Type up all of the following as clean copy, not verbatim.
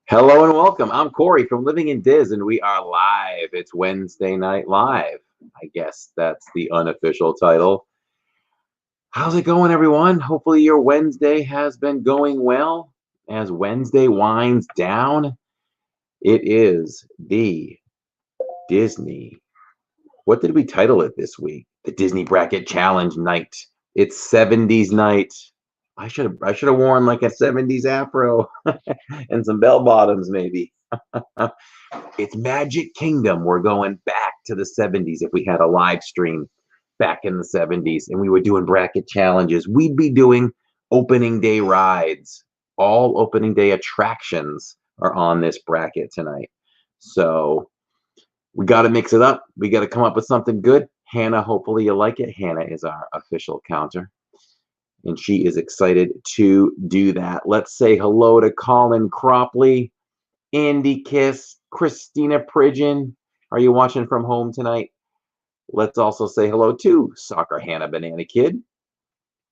Hello and welcome. I'm Corey from Living in Diz, and we are live. It's Wednesday Night Live. I guess that's the unofficial title. How's it going, everyone? Hopefully your Wednesday has been going well. As Wednesday winds down, it is the Disney. What did we title it this week? The Disney Bracket Challenge Night. It's 70s night. I should have worn like a 70s afro and some bell bottoms maybe. It's Magic Kingdom. We're going back to the 70s. If we had a live stream back in the 70s and we were doing bracket challenges, we'd be doing opening day rides. All opening day attractions are on this bracket tonight. So we got to mix it up. We got to come up with something good. Hannah, hopefully you like it. Hannah is our official counter, and she is excited to do that. Let's say hello to Colin Cropley, Andy Kiss, Christina Pridgeon. Are you watching from home tonight? Let's also say hello to Soccer Hannah Banana Kid,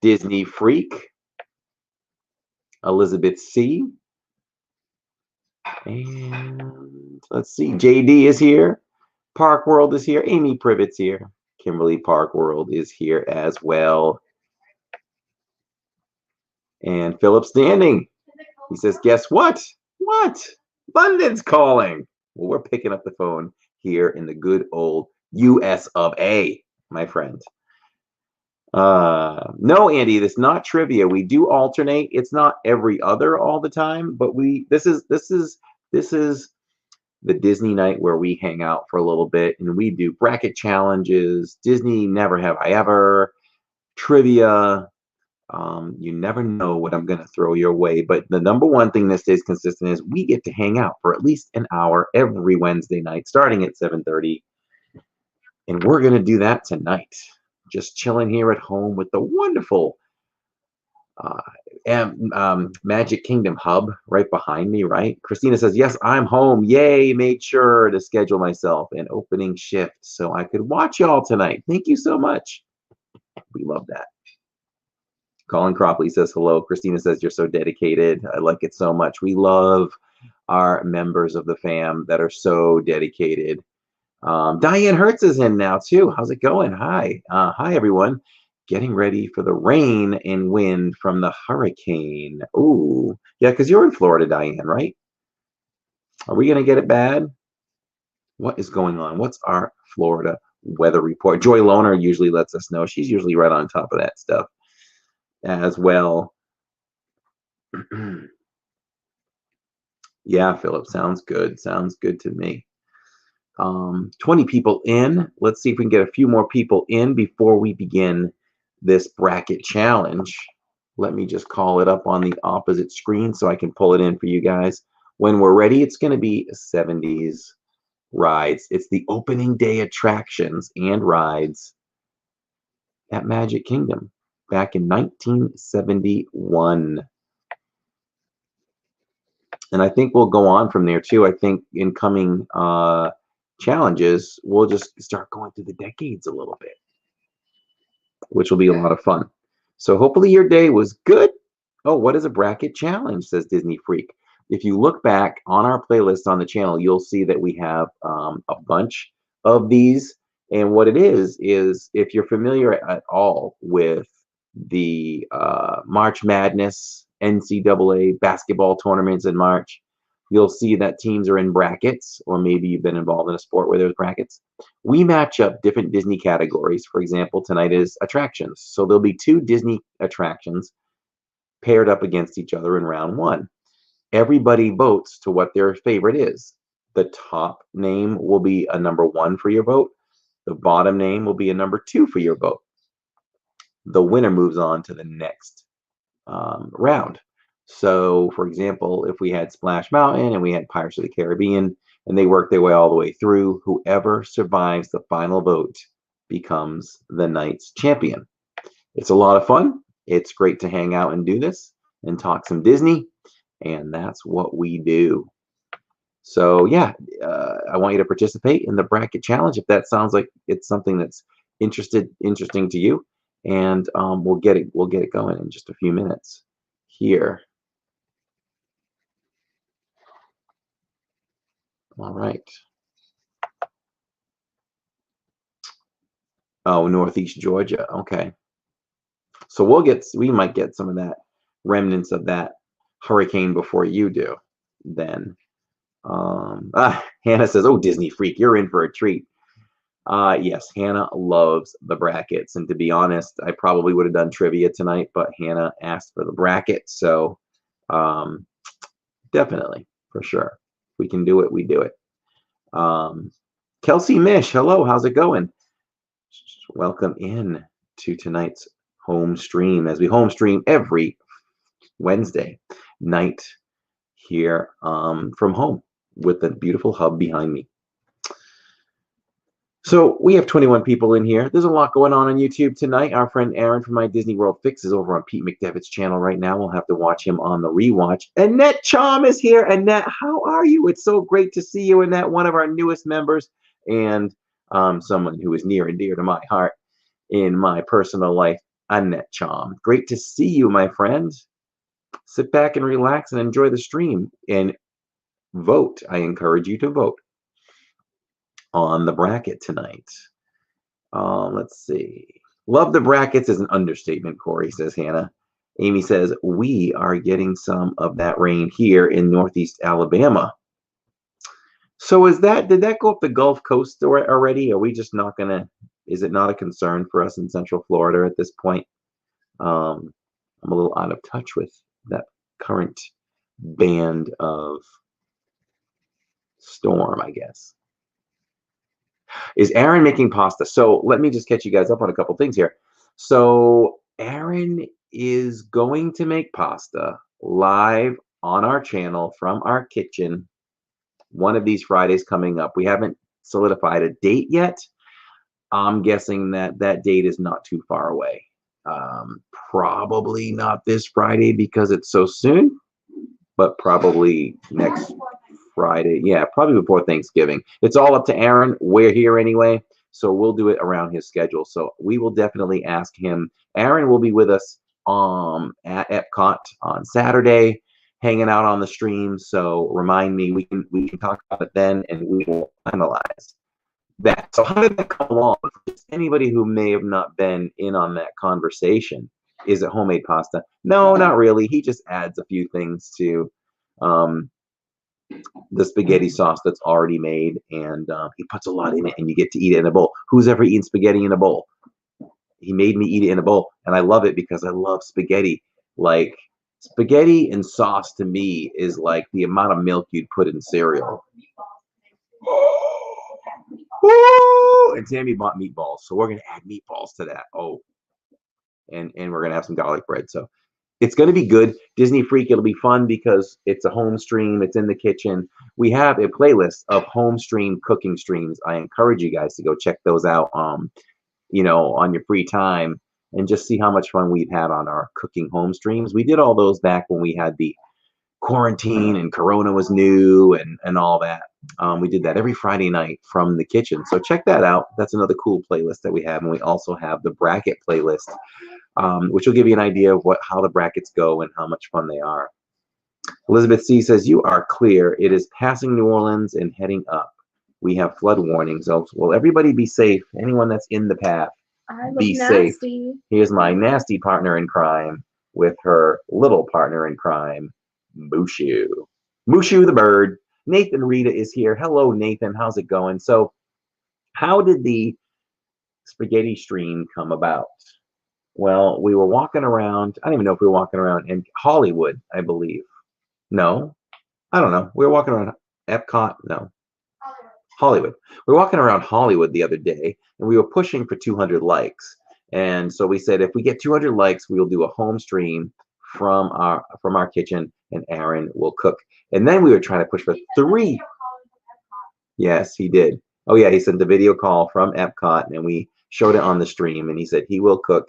Disney Freak, Elizabeth C. And let's see, JD is here. Park World is here. Amy Privet's here. Kimberly Park World is here as well. And Philip Standing. He says, guess what? What? London's calling. Well, we're picking up the phone here in the good old US of A, my friend. No, Andy, this is not trivia. We do alternate. It's not every other all the time, but this is the Disney night where we hang out for a little bit and we do bracket challenges, Disney Never Have I Ever, trivia. You never know what I'm going to throw your way, but the number one thing that stays consistent is we get to hang out for at least an hour every Wednesday night, starting at 7:30, and we're going to do that tonight. Just chilling here at home with the wonderful Magic Kingdom hub right behind me, right? Christina says, yes, I'm home. Yay, made sure to schedule myself an opening shift so I could watch y'all tonight. Thank you so much. We love that. Colin Cropley says hello. Christina says you're so dedicated. I like it so much. We love our members of the fam that are so dedicated. Diane Hertz is in now too. How's it going? Hi. Hi, everyone. Getting ready for the rain and wind from the hurricane. Ooh, yeah, because you're in Florida, Diane, right? Are we going to get it bad? What is going on? What's our Florida weather report? Joy Loner usually lets us know. She's usually right on top of that stuff as well. Yeah, Philip, sounds good. Sounds good to me. 20 people in. Let's see if we can get a few more people in before we begin this bracket challenge. Let me just call it up on the opposite screen so I can pull it in for you guys. When we're ready, it's going to be 70s rides. It's the opening day attractions and rides at Magic Kingdom back in 1971. And I think we'll go on from there too. I think in coming challenges, we'll just start going through the decades a little bit, which will be a lot of fun. So hopefully your day was good. Oh, what is a bracket challenge, says Disney Freak. If you look back on our playlist on the channel, you'll see that we have a bunch of these. And what it is if you're familiar at all with the March Madness NCAA basketball tournaments in March, you'll see that teams are in brackets, or maybe you've been involved in a sport where there's brackets. We match up different Disney categories. For example, tonight is attractions. So there'll be 2 Disney attractions paired up against each other in round 1. Everybody votes to what their favorite is. The top name will be a number 1 for your vote. The bottom name will be a number 2 for your vote. The winner moves on to the next round. So, for example, if we had Splash Mountain and we had Pirates of the Caribbean, and they work their way all the way through, whoever survives the final vote becomes the night's champion. It's a lot of fun. It's great to hang out and do this and talk some Disney, and that's what we do. So yeah, I want you to participate in the bracket challenge if that sounds like it's something that's interesting to you, and we'll get it going in just a few minutes here. All right. Oh, Northeast Georgia. Okay. So we might get some of that remnants of that hurricane before you do then. Hannah says, "Oh, Disney freak, you're in for a treat." Yes, Hannah loves the brackets, and to be honest, I probably would have done trivia tonight, but Hannah asked for the bracket, so definitely, for sure. If we can do it, we do it. Kelsey Mish, hello, how's it going? Welcome in to tonight's home stream, as we home stream every Wednesday night here from home with the beautiful hub behind me. So we have 21 people in here. There's a lot going on YouTube tonight. Our friend Aaron from My Disney World Fix is over on Pete McDevitt's channel right now. We'll have to watch him on the rewatch. Annette Chom is here. Annette, how are you? It's so great to see you, Annette, one of our newest members, and someone who is near and dear to my heart in my personal life, Annette Chom. Great to see you, my friend. Sit back and relax and enjoy the stream and vote. I encourage you to vote on the bracket tonight. Let's see. Love the brackets is an understatement, Corey, says Hannah. Amy says, we are getting some of that rain here in Northeast Alabama. So did that go up the Gulf Coast already? Are we just not gonna, is it not a concern for us in Central Florida at this point? I'm a little out of touch with that current band of storm, I guess. Is Aaron making pasta? So let me just catch you guys up on a couple things here. So Aaron is going to make pasta live on our channel from our kitchen one of these Fridays coming up. We haven't solidified a date yet. I'm guessing that date is not too far away. Probably not this Friday because it's so soon, but probably next Friday. Yeah, probably before Thanksgiving. It's all up to Aaron. We're here anyway, so we'll do it around his schedule. So we will definitely ask him. Aaron will be with us at Epcot on Saturday, hanging out on the stream. So remind me, we can talk about it then, and we will finalize that. So how did that come along? Just anybody who may have not been in on that conversation, is it homemade pasta? No, not really. He just adds a few things to the spaghetti sauce that's already made, and he puts a lot in it, and you get to eat it in a bowl. Who's ever eaten spaghetti in a bowl? He made me eat it in a bowl, and I love it because I love spaghetti. Like, spaghetti and sauce to me is like the amount of milk you'd put in cereal. Woo! And Tammy bought meatballs, so we're gonna add meatballs to that. Oh, and we're gonna have some garlic bread. So it's gonna be good. Disney Freak, it'll be fun because it's a home stream. It's in the kitchen. We have a playlist of home stream cooking streams. I encourage you guys to go check those out. You know, on your free time, and just see how much fun we've had on our cooking home streams. We did all those back when we had the quarantine and Corona was new and all that. We did that every Friday night from the kitchen. So check that out. That's another cool playlist that we have. And we also have the bracket playlist, which will give you an idea of how the brackets go and how much fun they are. Elizabeth C says, you are clear. It is passing New Orleans and heading up. We have flood warnings. So, well, everybody be safe. Anyone that's in the path, be safe. Here's my nasty partner in crime with her little partner in crime, Mushu. Mushu the bird. Nathan Rita is here. Hello, Nathan. How's it going? So how did the spaghetti stream come about? Well, we were walking around. I don't even know if we were walking around in Hollywood, I believe. No, I don't know. We were walking around Epcot. No, Hollywood. We were walking around Hollywood the other day, and we were pushing for 200 likes. And so we said, if we get 200 likes, we'll do a home stream from our kitchen, and Aaron will cook. And then we were trying to push for 3. Yes, he did. Oh yeah, he sent the video call from Epcot, and we showed it on the stream, and he said he will cook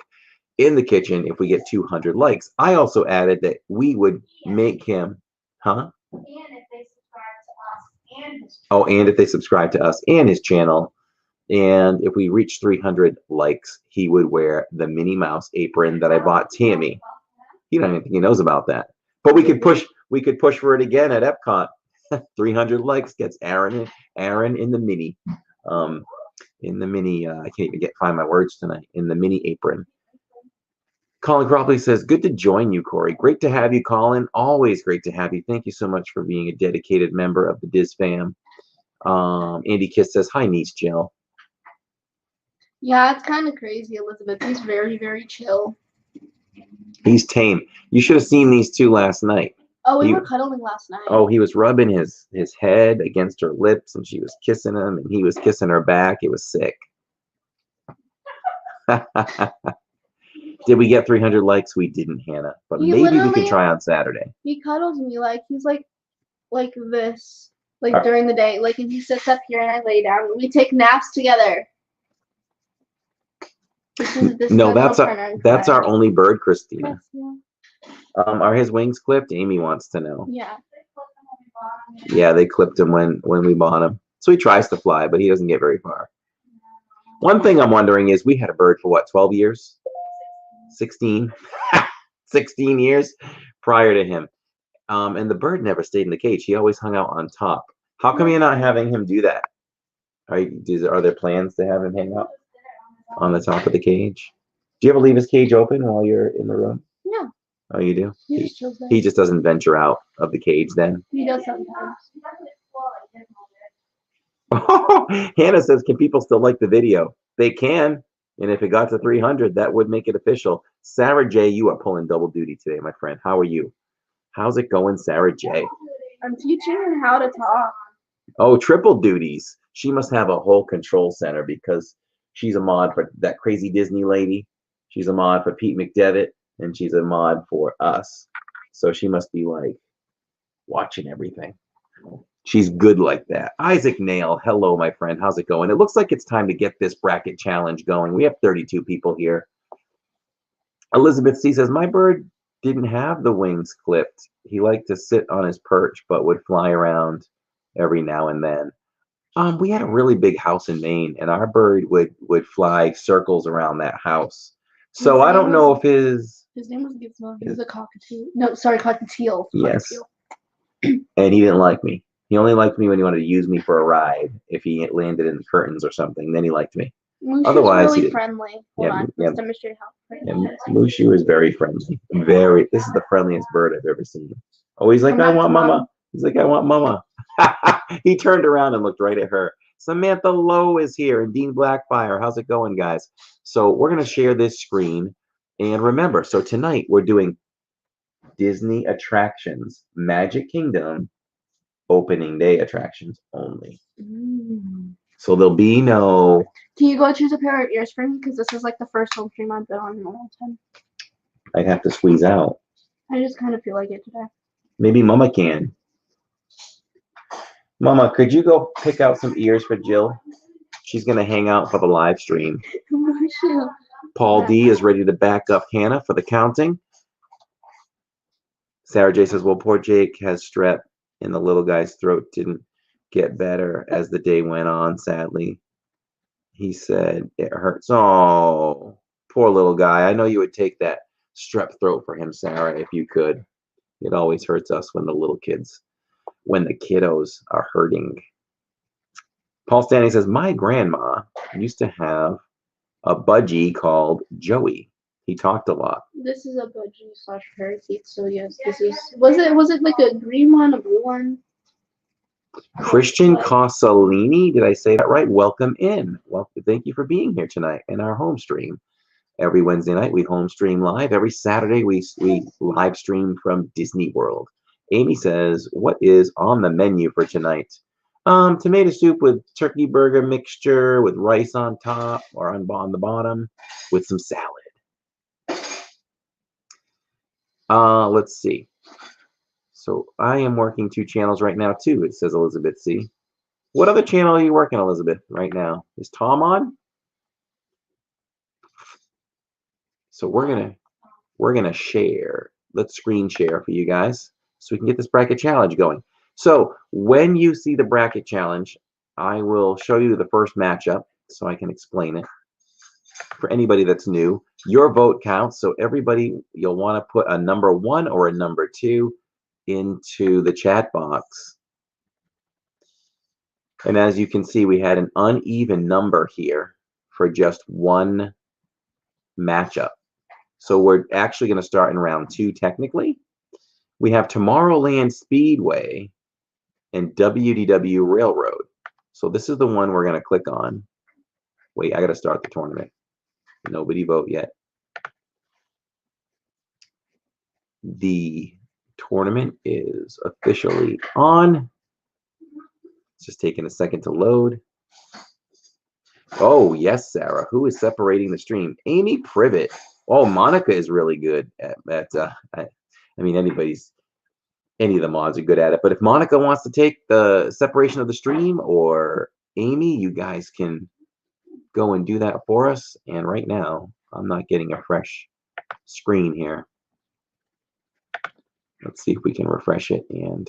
in the kitchen if we get 200 likes. I also added that we would make him, huh? And if they subscribe to us and his channel. And if we reach 300 likes, he would wear the Minnie Mouse apron that I bought Tammy. He don't even think he knows about that. But we could push for it again at Epcot. 300 likes gets Aaron in the mini. In the mini, I can't even find my words tonight. In the mini apron. Colin Cropley says, good to join you, Corey. Great to have you, Colin. Always great to have you. Thank you so much for being a dedicated member of the Diz fam. Andy Kiss says, hi, niece Jill. Yeah, it's kind of crazy, Elizabeth. He's very, very chill. He's tame. You should have seen these two last night. Oh, we were cuddling last night. Oh, he was rubbing his head against her lips, and she was kissing him, and he was kissing her back. It was sick. Did we get 300 likes? We didn't, Hannah. But maybe we can try on Saturday. He cuddles me he's like this, like during the day. Like if he sits up here and I lay down, we take naps together. No, that's our only bird, Christina. Yes, yeah. Are his wings clipped? Amy wants to know. Yeah. Yeah, they clipped him when we bought him. So he tries to fly, but he doesn't get very far. One thing I'm wondering is we had a bird for what, 12 years? 16? 16 years prior to him. And the bird never stayed in the cage. He always hung out on top. How come you're not having him do that? Are there plans to have him hang out on the top of the cage? Do you ever leave his cage open while you're in the room? No. Oh, you do? He just doesn't venture out of the cage then? He does sometimes. Hannah says, can people still like the video? They can. And if it got to 300, that would make it official. Sarah J, you are pulling double duty today, my friend. How are you? How's it going, Sarah J? I'm teaching her how to talk. Oh, triple duties. She must have a whole control center because she's a mod for that crazy Disney lady. She's a mod for Pete McDevitt, and she's a mod for us. So she must be like watching everything. She's good like that. Isaac Nail, hello, my friend. How's it going? It looks like it's time to get this bracket challenge going. We have 32 people here. Elizabeth C says, my bird didn't have the wings clipped. He liked to sit on his perch, but would fly around every now and then. We had a really big house in Maine, and our bird would fly circles around that house. So I don't know if his name was Gizmo. He was a cockatiel. No, sorry, cockatiel. Yes. And he didn't like me. He only liked me when he wanted to use me for a ride. If he landed in the curtains or something, then he liked me. Mushu Otherwise, really friendly. Hold on. Yeah. Let's demonstrate how friendly. Mushu is very friendly. This is the friendliest bird I've ever seen. Oh, he's like, I want mama. He's like, I want mama. He turned around and looked right at her. Samantha Lowe is here, and Dean Blackfire. How's it going, guys? So we're going to share this screen. And remember, so tonight we're doing Disney attractions, Magic Kingdom, opening day attractions only. So there'll be no... Can you go choose a pair of ears for me? Because this is like the first home stream I've been on in a long time. I'd have to squeeze out. I just kind of feel like it today. Maybe Mama can. Mama, could you go pick out some ears for Jill? She's going to hang out for the live stream. Paul D is ready to back up Hannah for the counting. Sarah J says, well, poor Jake has strep and the little guy's throat didn't get better as the day went on, sadly. He said it hurts. Oh, poor little guy. I know you would take that strep throat for him, Sarah, if you could. It always hurts us when the kiddos are hurting. Paul Stanley says, my grandma used to have a budgie called Joey. He talked a lot. This is a budgie / parakeet. So yes, this is. Was it like a green one, a blue one? Christian Cosolini, did I say that right? Welcome in. Well, thank you for being here tonight in our home stream. Every Wednesday night we home stream live. Every Saturday we live stream from Disney World. Amy says, what is on the menu for tonight? Tomato soup with turkey burger mixture with rice on top or on the bottom with some salad. Let's see. So I am working 2 channels right now too, it says Elizabeth C. What other channel are you working, Elizabeth, right now? Is Tom on? So we're gonna share. Let's screen share for you guys so we can get this bracket challenge going. So when you see the bracket challenge, I will show you the first matchup so I can explain it. For anybody that's new, your vote counts. So everybody, you'll want to put a number 1 or a number 2 into the chat box And as you can see, we had an uneven number here for just one matchup. So we're actually going to start in round 2 technically. We have Tomorrowland Speedway and WDW Railroad. So this is the one we're going to click on. Wait, I got to start the tournament. Nobody vote yet. The tournament is officially on. It's just taking a second to load. Oh, yes, Sarah. Who is separating the stream? Amy Privet. Oh, Monica is really good at I mean, any of the mods are good at it. But if Monica wants to take the separation of the stream, or Amy, you guys can go and do that for us. And right now, I'm not getting a fresh screen here. Let's see if we can refresh it and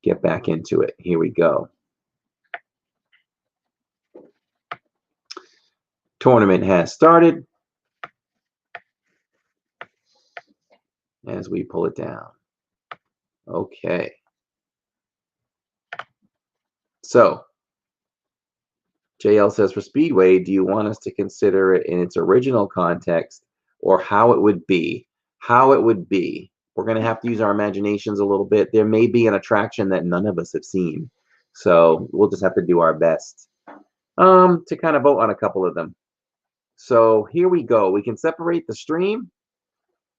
get back into it. Here we go. Tournament has started. As we pull it down. Okay. So, JL says, for Speedway, do you want us to consider it in its original context or how it would be? How it would be. We're going to have to use our imaginations a little bit. There may be an attraction that none of us have seen. So we'll just have to do our best to kind of vote on a couple of them. So here we go. We can separate the stream.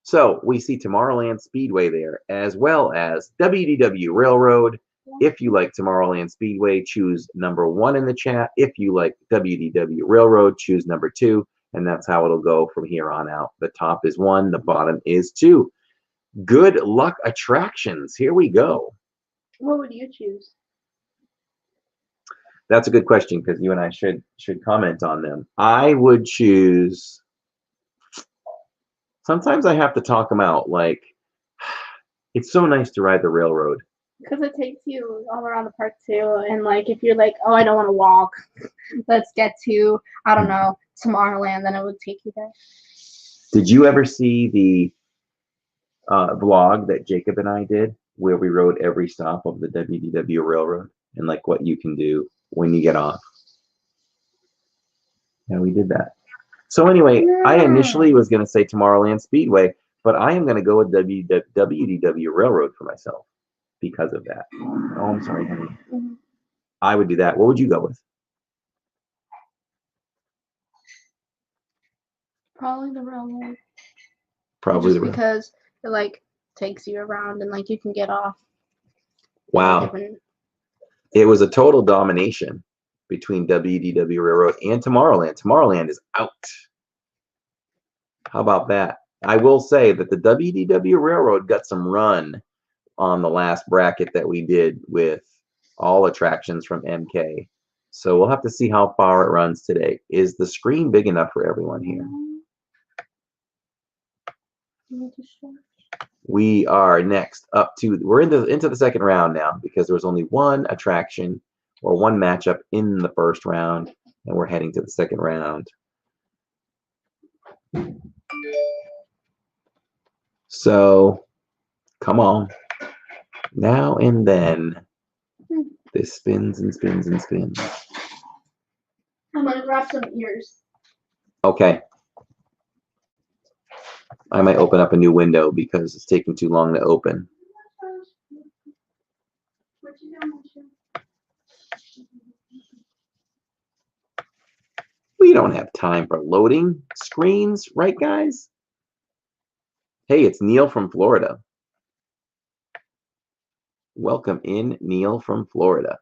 So we see Tomorrowland Speedway there, as well as WDW Railroad. If you like Tomorrowland Speedway, choose number 1 in the chat. If you like WDW Railroad, choose number 2. And that's how it'll go from here on out. The top is 1, the bottom is 2. Good luck attractions. Here we go. What would you choose? That's a good question, because you and I should comment on them. I would choose... Sometimes I have to talk them out. Like, it's so nice to ride the railroad. Because it takes you all around the park too. And like, if you're like, oh, I don't want to walk, let's get to, I don't know, Tomorrowland, then it would take you there. Did you ever see the vlog that Jacob and I did, where we rode every stop of the WDW Railroad and like what you can do when you get off? Yeah, we did that. So anyway, yeah. I initially was going to say Tomorrowland Speedway, but I am going to go with WDW Railroad for myself because of that. Oh, I'm sorry, honey. Mm-hmm. I would do that. What would you go with? Probably the railroad. Probably just because it like takes you around and like you can get off. Wow. It was a total domination between WDW Railroad and Tomorrowland. Tomorrowland is out. How about that? I will say that the WDW Railroad got some run on the last bracket that we did with all attractions from MK. So we'll have to see how far it runs today. Is the screen big enough for everyone here? We are next up to, we're into the second round now, because there was only one attraction or one matchup in the first round, and we're heading to the second round. So come on, now and then. This spins and spins and spins. I'm gonna grab some ears. Okay. I might open up a new window because it's taking too long to open. We don't have time for loading screens, right, guys? Hey, it's Neil from Florida. Welcome in, Neil from Florida.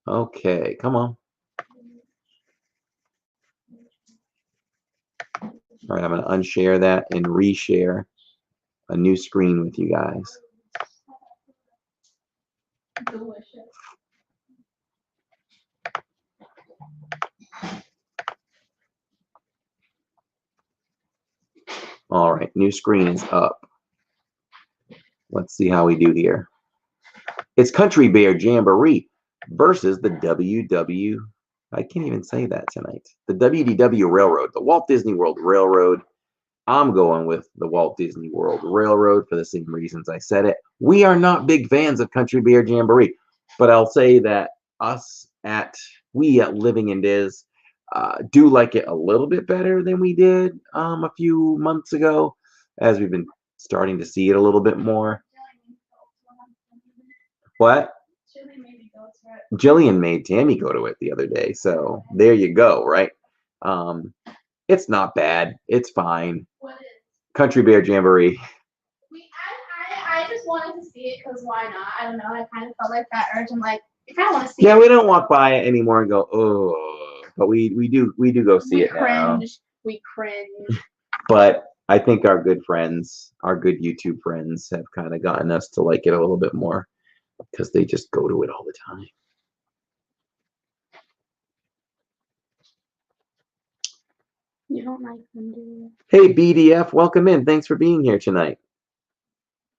Okay, come on. All right, I'm going to unshare that and reshare a new screen with you guys. Delicious. All right, new screen is up. Let's see how we do here. It's Country Bear Jamboree versus the WW. I can't even say that tonight. The WDW Railroad, the Walt Disney World Railroad. I'm going with the Walt Disney World Railroad for the same reasons I said it. We are not big fans of Country Bear Jamboree. But I'll say that we at Living in Diz do like it a little bit better than we did a few months ago, as we've been starting to see it a little bit more. What? Jillian made Tammy go to it the other day, so there you go, right? It's not bad. It's fine. Country Bear Jamboree. I just wanted to see it because why not? I don't know. I kind of felt like that urge. I'm like, I kind of want to see it. Yeah, we don't walk by it anymore and go, oh, but we do go see it now. We cringe. But I think our good friends, our good YouTube friends, have kind of gotten us to like it a little bit more because they just go to it all the time. You don't like them, do you? Hey, BDF, welcome in. Thanks for being here tonight.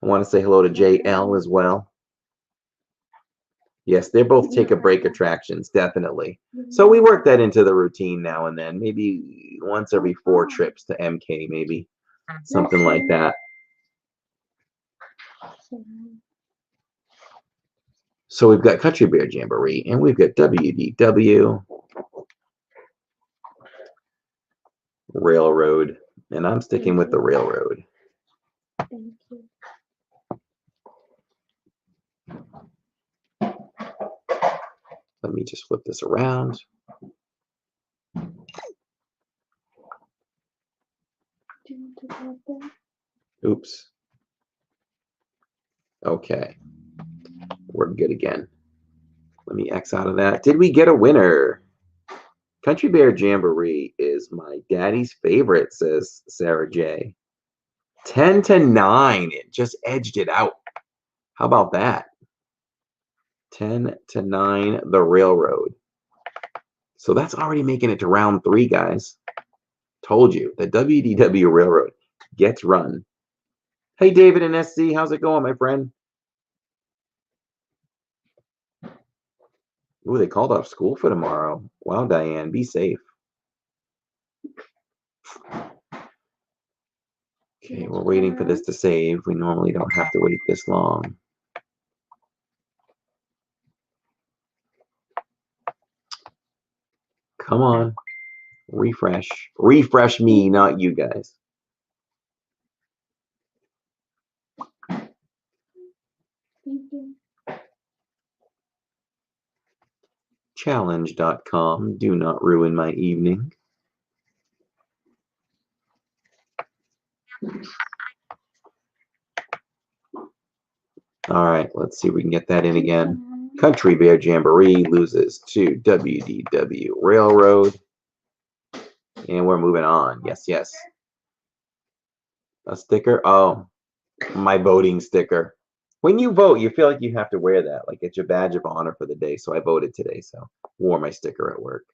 I want to say hello to JL as well. Yes, they're both take a break attractions, definitely. So we work that into the routine now and then, maybe once every 4 trips to MK, maybe something like that. So we've got Country Bear Jamboree, and we've got WDW Railroad, and I'm sticking with the Railroad. Thank you. Let me just flip this around. Oops. Okay. We're good again. Let me X out of that. Did we get a winner? Country Bear Jamboree is my daddy's favorite, says Sarah J. 10-9. It just edged it out. How about that? 10-9, the Railroad. So that's already making it to round 3, guys. Told you, the WDW Railroad gets run. Hey, David and SC, how's it going, my friend? Ooh, they called off school for tomorrow. Wow, Diane, be safe. Okay, we're waiting for this to save. We normally don't have to wait this long. Come on. Refresh. Refresh me, not you guys. Thank you. Challenge.com. Do not ruin my evening. All right, let's see if we can get that in again. Country Bear Jamboree loses to WDW Railroad. And we're moving on. Yes, yes. A sticker? Oh, my voting sticker. When you vote, you feel like you have to wear that. Like it's your badge of honor for the day. So I voted today. So wore my sticker at work.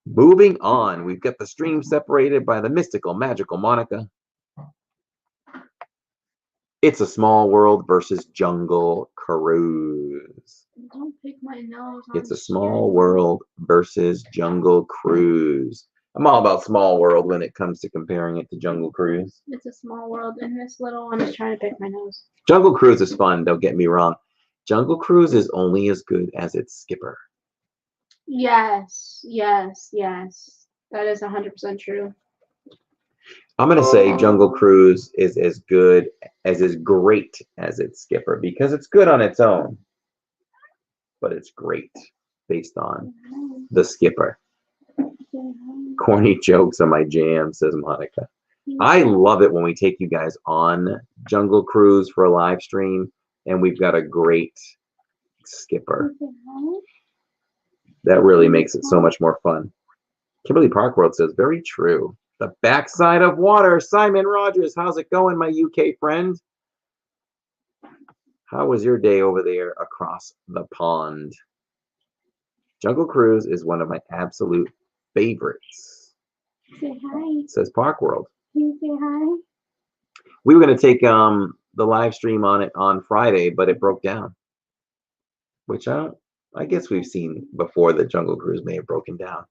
Moving on. We've got the stream separated by the mystical, magical Monica. It's a Small World versus Jungle Cruise. Don't pick my nose. It's a Small World versus Jungle Cruise. I'm all about Small World when it comes to comparing it to Jungle Cruise. It's a small world, and this little one is trying to pick my nose. Jungle Cruise is fun, don't get me wrong. Jungle Cruise is only as good as its skipper. Yes, yes, yes. That is 100% true. I'm going to say Jungle Cruise is as good, as great as its skipper, because it's good on its own, but it's great based on the skipper. Corny jokes are my jam, says Monica. I love it when we take you guys on Jungle Cruise for a live stream, and we've got a great skipper. That really makes it so much more fun. Kimberly Parkworld says, very true. The backside of water. Simon Rogers, how's it going, my UK friend? How was your day over there across the pond? Jungle Cruise is one of my absolute favorites. Say hi. Says Parkworld. Can you say hi? We were going to take the live stream on it on Friday, but it broke down. Which I guess we've seen before that Jungle Cruise may have broken down.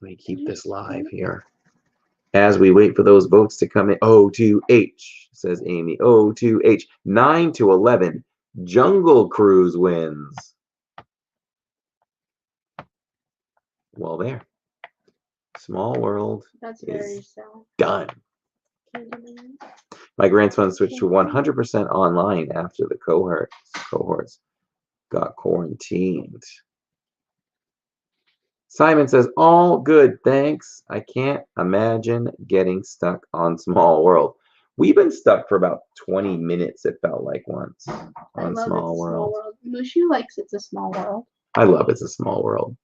Let me keep this live here as we wait for those votes to come in. O2H says Amy. O2H. 9-11. Jungle Cruise wins. Well, there. Small World That's very is sad. done. My grandson switched to 100% online after the cohorts got quarantined. Simon says, all good, thanks. I can't imagine getting stuck on Small World. We've been stuck for about 20 minutes, it felt like once, on Small World. Mushu likes It's a Small World. I love It's a Small World.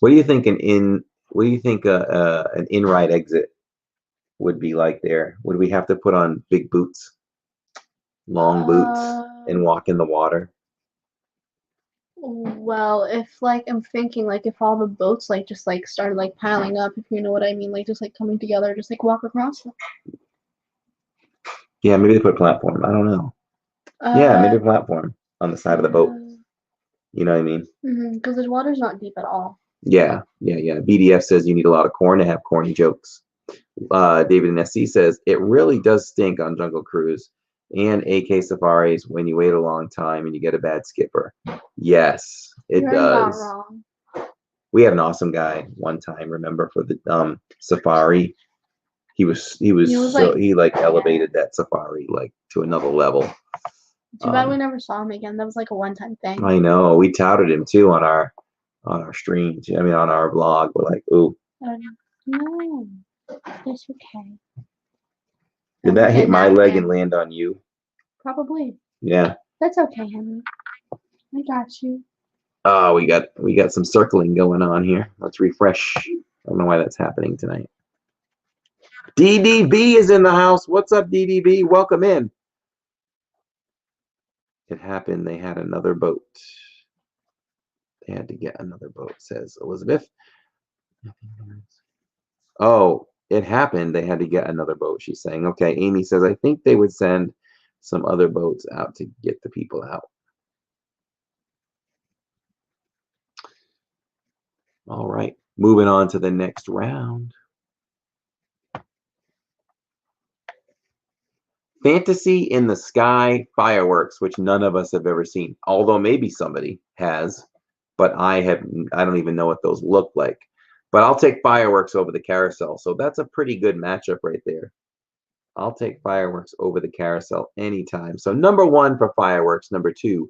What do you think an in-ride exit would be like there? Would we have to put on big boots, long boots, and walk in the water? Well, if like I'm thinking like if all the boats like just like started like piling up, if you know what I mean, like just like coming together, just like walk across them. Yeah, maybe they put a platform. I don't know. Yeah, maybe a platform on the side of the boat. You know what I mean? Because the water's not deep at all. Yeah. BDF says you need a lot of corn to have corny jokes. David and SC says it really does stink on Jungle Cruise and AK safaris when you wait a long time and you get a bad skipper. Yes, it You're does. not wrong. We had an awesome guy one time, remember, for the safari. He elevated that safari like to another level. Too bad we never saw him again. That was like a one-time thing. I know. We touted him too on our streams. I mean, on our vlog. We're like, ooh. No, that's okay. Did that hit my leg and land on you? Probably. Yeah. That's okay, Henry. I got you. Oh, we got some circling going on here. Let's refresh. I don't know why that's happening tonight. DDB is in the house. What's up, DDB? Welcome in. It happened. They had another boat. They had to get another boat, says Elizabeth. Oh, it happened. They had to get another boat, she's saying. Okay, Amy says, I think they would send some other boats out to get the people out. All right, moving on to the next round. Fantasy in the Sky fireworks, which none of us have ever seen. Although maybe somebody has, but I don't even know what those look like. But I'll take fireworks over the carousel. So that's a pretty good matchup right there. I'll take fireworks over the carousel anytime. So number 1 for fireworks, number 2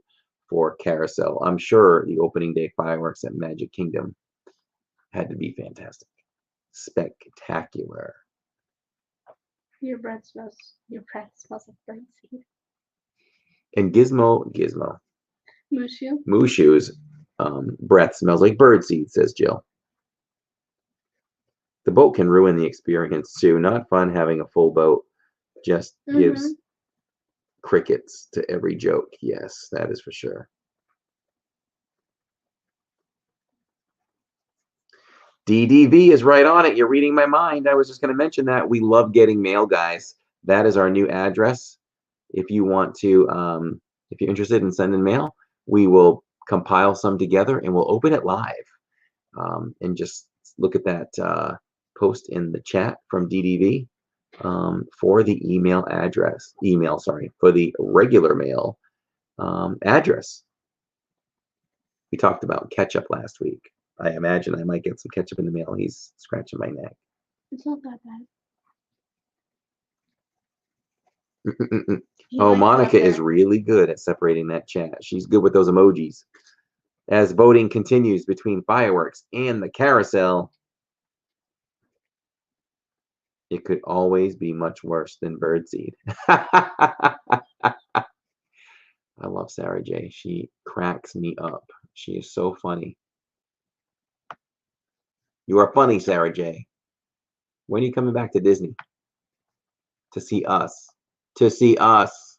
for carousel. I'm sure the opening day fireworks at Magic Kingdom had to be fantastic. Spectacular. Your breath smells like birdseed. And Gizmo. Mushu's breath smells like birdseed, says Jill. The boat can ruin the experience too. Not fun having a full boat. Just gives crickets to every joke. Yes, that is for sure. DDV is right on it. You're reading my mind. I was just going to mention that. We love getting mail, guys. That is our new address. If you want to, if you're interested in sending mail, we will compile some together and we'll open it live. And just look at that post in the chat from DDV for the email address. For the regular mail address. We talked about ketchup last week. I imagine I might get some ketchup in the mail. He's scratching my neck. It's not that bad. Oh, Monica is really good at separating that chat. She's good with those emojis. As voting continues between fireworks and the carousel, it could always be much worse than birdseed. I love Sarah J. She cracks me up. She is so funny. You are funny, Sarah J. When are you coming back to Disney? To see us. To see us.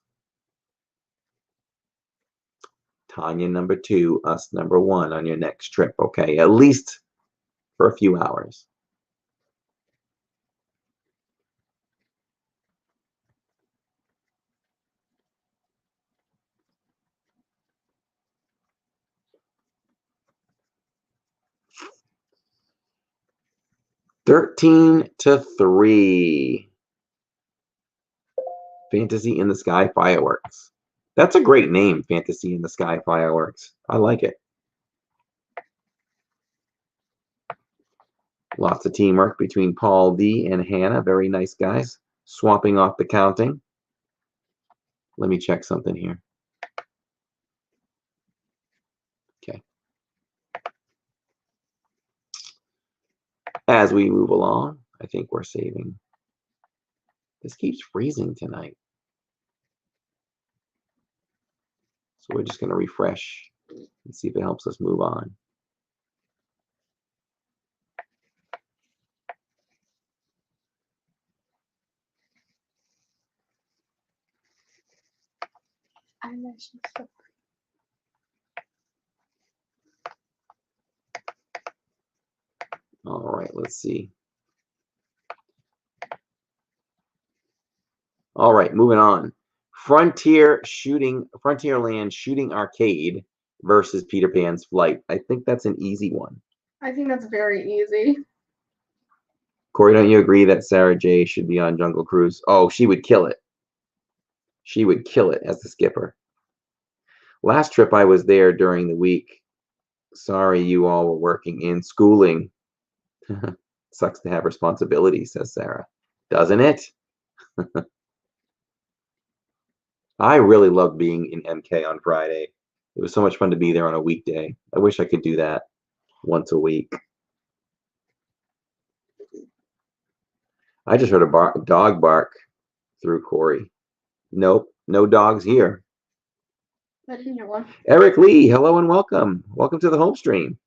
Tanya number 2, us number 1 on your next trip, okay? At least for a few hours. 13-3. Fantasy in the Sky Fireworks. That's a great name, Fantasy in the Sky Fireworks. I like it. Lots of teamwork between Paul D and Hannah. Very nice guys. Swapping off the counting. Let me check something here. Okay. As we move along, I think we're saving. This keeps freezing tonight. So we're just going to refresh and see if it helps us move on. All right, let's see. All right, moving on. Frontierland Shooting Arcade versus Peter Pan's Flight. I think that's an easy one. I think that's very easy. Corey, don't you agree that Sarah J should be on Jungle Cruise? Oh, she would kill it. She would kill it as the skipper. Last trip I was there during the week. Sorry you all were working in schooling. Sucks to have responsibilities, says Sarah. Doesn't it? I really loved being in MK on Friday. It was so much fun to be there on a weekday. I wish I could do that once a week. I just heard a dog bark through Corey. Nope, no dogs here. I didn't hear one. Eric Lee, hello and welcome. Welcome to the home stream.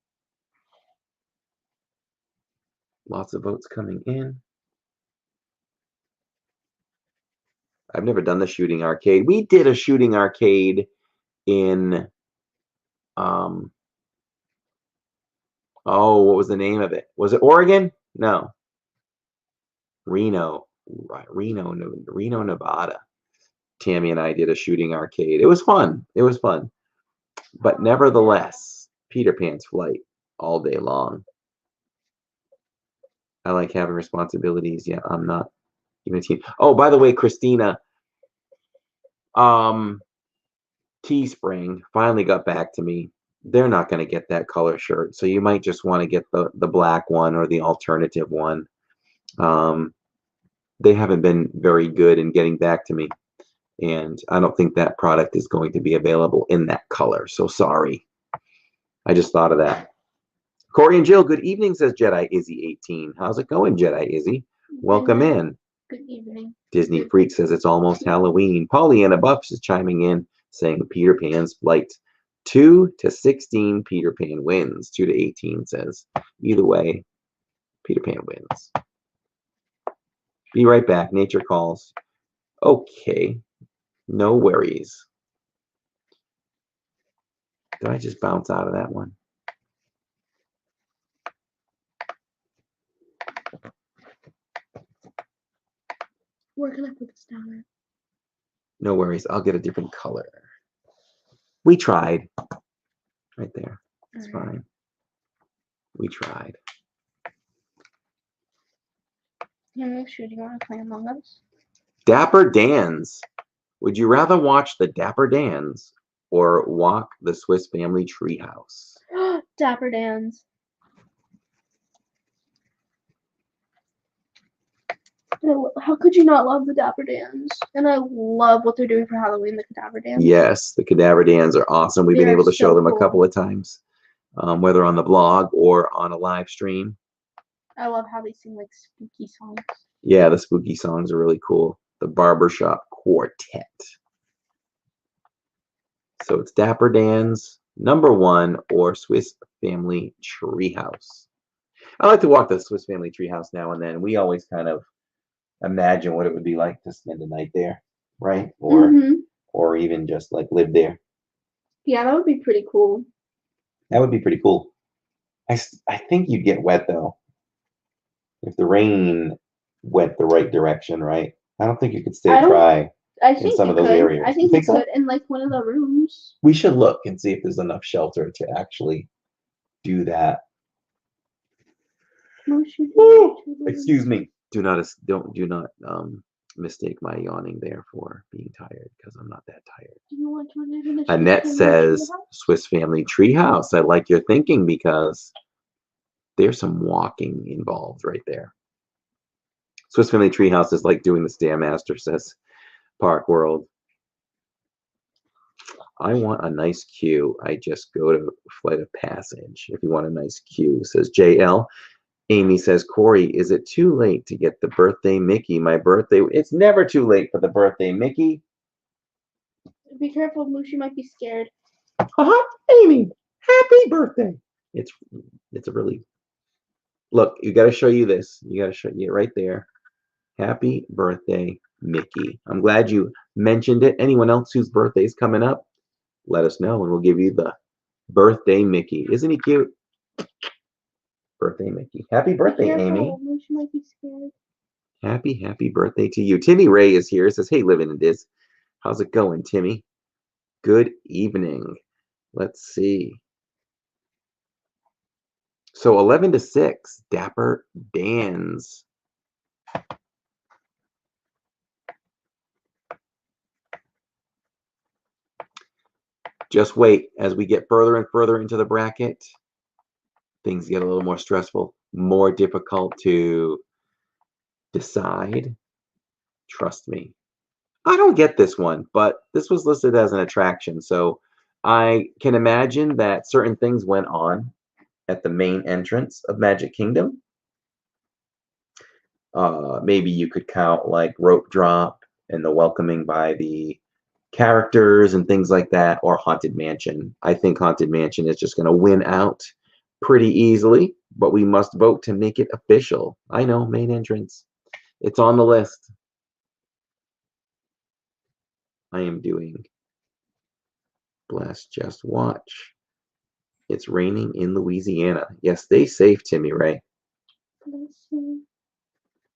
Lots of votes coming in. I've never done the shooting arcade. We did a shooting arcade in oh, what was the name of it? Was it Oregon? No. Reno, Nevada. Tammy and I did a shooting arcade. It was fun. It was fun. But nevertheless, Peter Pan's Flight all day long. I like having responsibilities. Yeah, I'm not even a teen. Oh, by the way, Christina, Teespring finally got back to me. They're not going to get that color shirt, so you might just want to get the black one or the alternative one. They haven't been very good in getting back to me, and I don't think that product is going to be available in that color, so sorry. I just thought of that. Corey and Jill, good evening, says Jedi Izzy 18. How's it going, Jedi Izzy? Welcome in. Good evening. Disney Freak says it's almost Halloween. Pollyanna Buffs is chiming in, saying Peter Pan's Flight. 2-16, Peter Pan wins. 2-18 says. Either way, Peter Pan wins. Be right back. Nature calls. Okay. No worries. Did I just bounce out of that one? Where can I put this down? No worries. I'll get a different color. We tried. Right there. It's fine. We tried. Yeah, make sure you want to play Among Us. Dapper Dans. Would you rather watch the Dapper Dans or walk the Swiss Family Treehouse? Dapper Dans. How could you not love the Dapper Dans? And I love what they're doing for Halloween, the Cadaver Dans. Yes, the Cadaver Dans are awesome. We've been able to show them a couple of times, whether on the blog or on a live stream. I love how they sing like spooky songs. Yeah, the spooky songs are really cool. The Barbershop Quartet. So it's Dapper Dans, #1, or Swiss Family Treehouse. I like to walk the Swiss Family Treehouse now and then. We always kind of imagine what it would be like to spend a night there, right? Or even just like live there. Yeah, that would be pretty cool. That would be pretty cool. I think you'd get wet though. If the rain went the right direction, right? I don't think you could stay dry in some of those areas. I think you could in like one of the rooms. We should look and see if there's enough shelter to actually do that. Excuse me. Do not mistake my yawning there for being tired, because I'm not that tired. Do you want to live in a Annette says, Swiss Family Treehouse. I like your thinking, because there's some walking involved right there. Swiss Family Treehouse is like doing the Stairmaster, says Park World. I want a nice queue. I just go to Flight of Passage. If you want a nice queue, says JL. Amy says, Corey, is it too late to get the birthday Mickey? My birthday. It's never too late for the birthday Mickey. Be careful, Mushi might be scared. Amy, happy birthday. It's a really, look, you got to show you this. You got to show you right there. Happy birthday, Mickey. I'm glad you mentioned it. Anyone else whose birthday is coming up, let us know, and we'll give you the birthday Mickey. Isn't he cute? Birthday Mickey. Happy birthday, Amy. Mushi might be scared. Happy birthday to you. Timmy Ray is here. Says, hey, Living in Diz. How's it going, Timmy? Good evening. Let's see. So 11 to 6, Dapper Dan's. Just wait. As we get further and further into the bracket, things get a little more stressful, more difficult to decide. Trust me. I don't get this one, but this was listed as an attraction, so I can imagine that certain things went on at the main entrance of Magic Kingdom. Maybe you could count like rope drop and the welcoming by the characters and things like that, or Haunted Mansion. I think Haunted Mansion is just going to win out pretty easily, but we must vote to make it official. I know, main entrance. It's on the list. I am doing Bless Just Watch. It's raining in Louisiana. Yes, stay safe, Timmy Ray.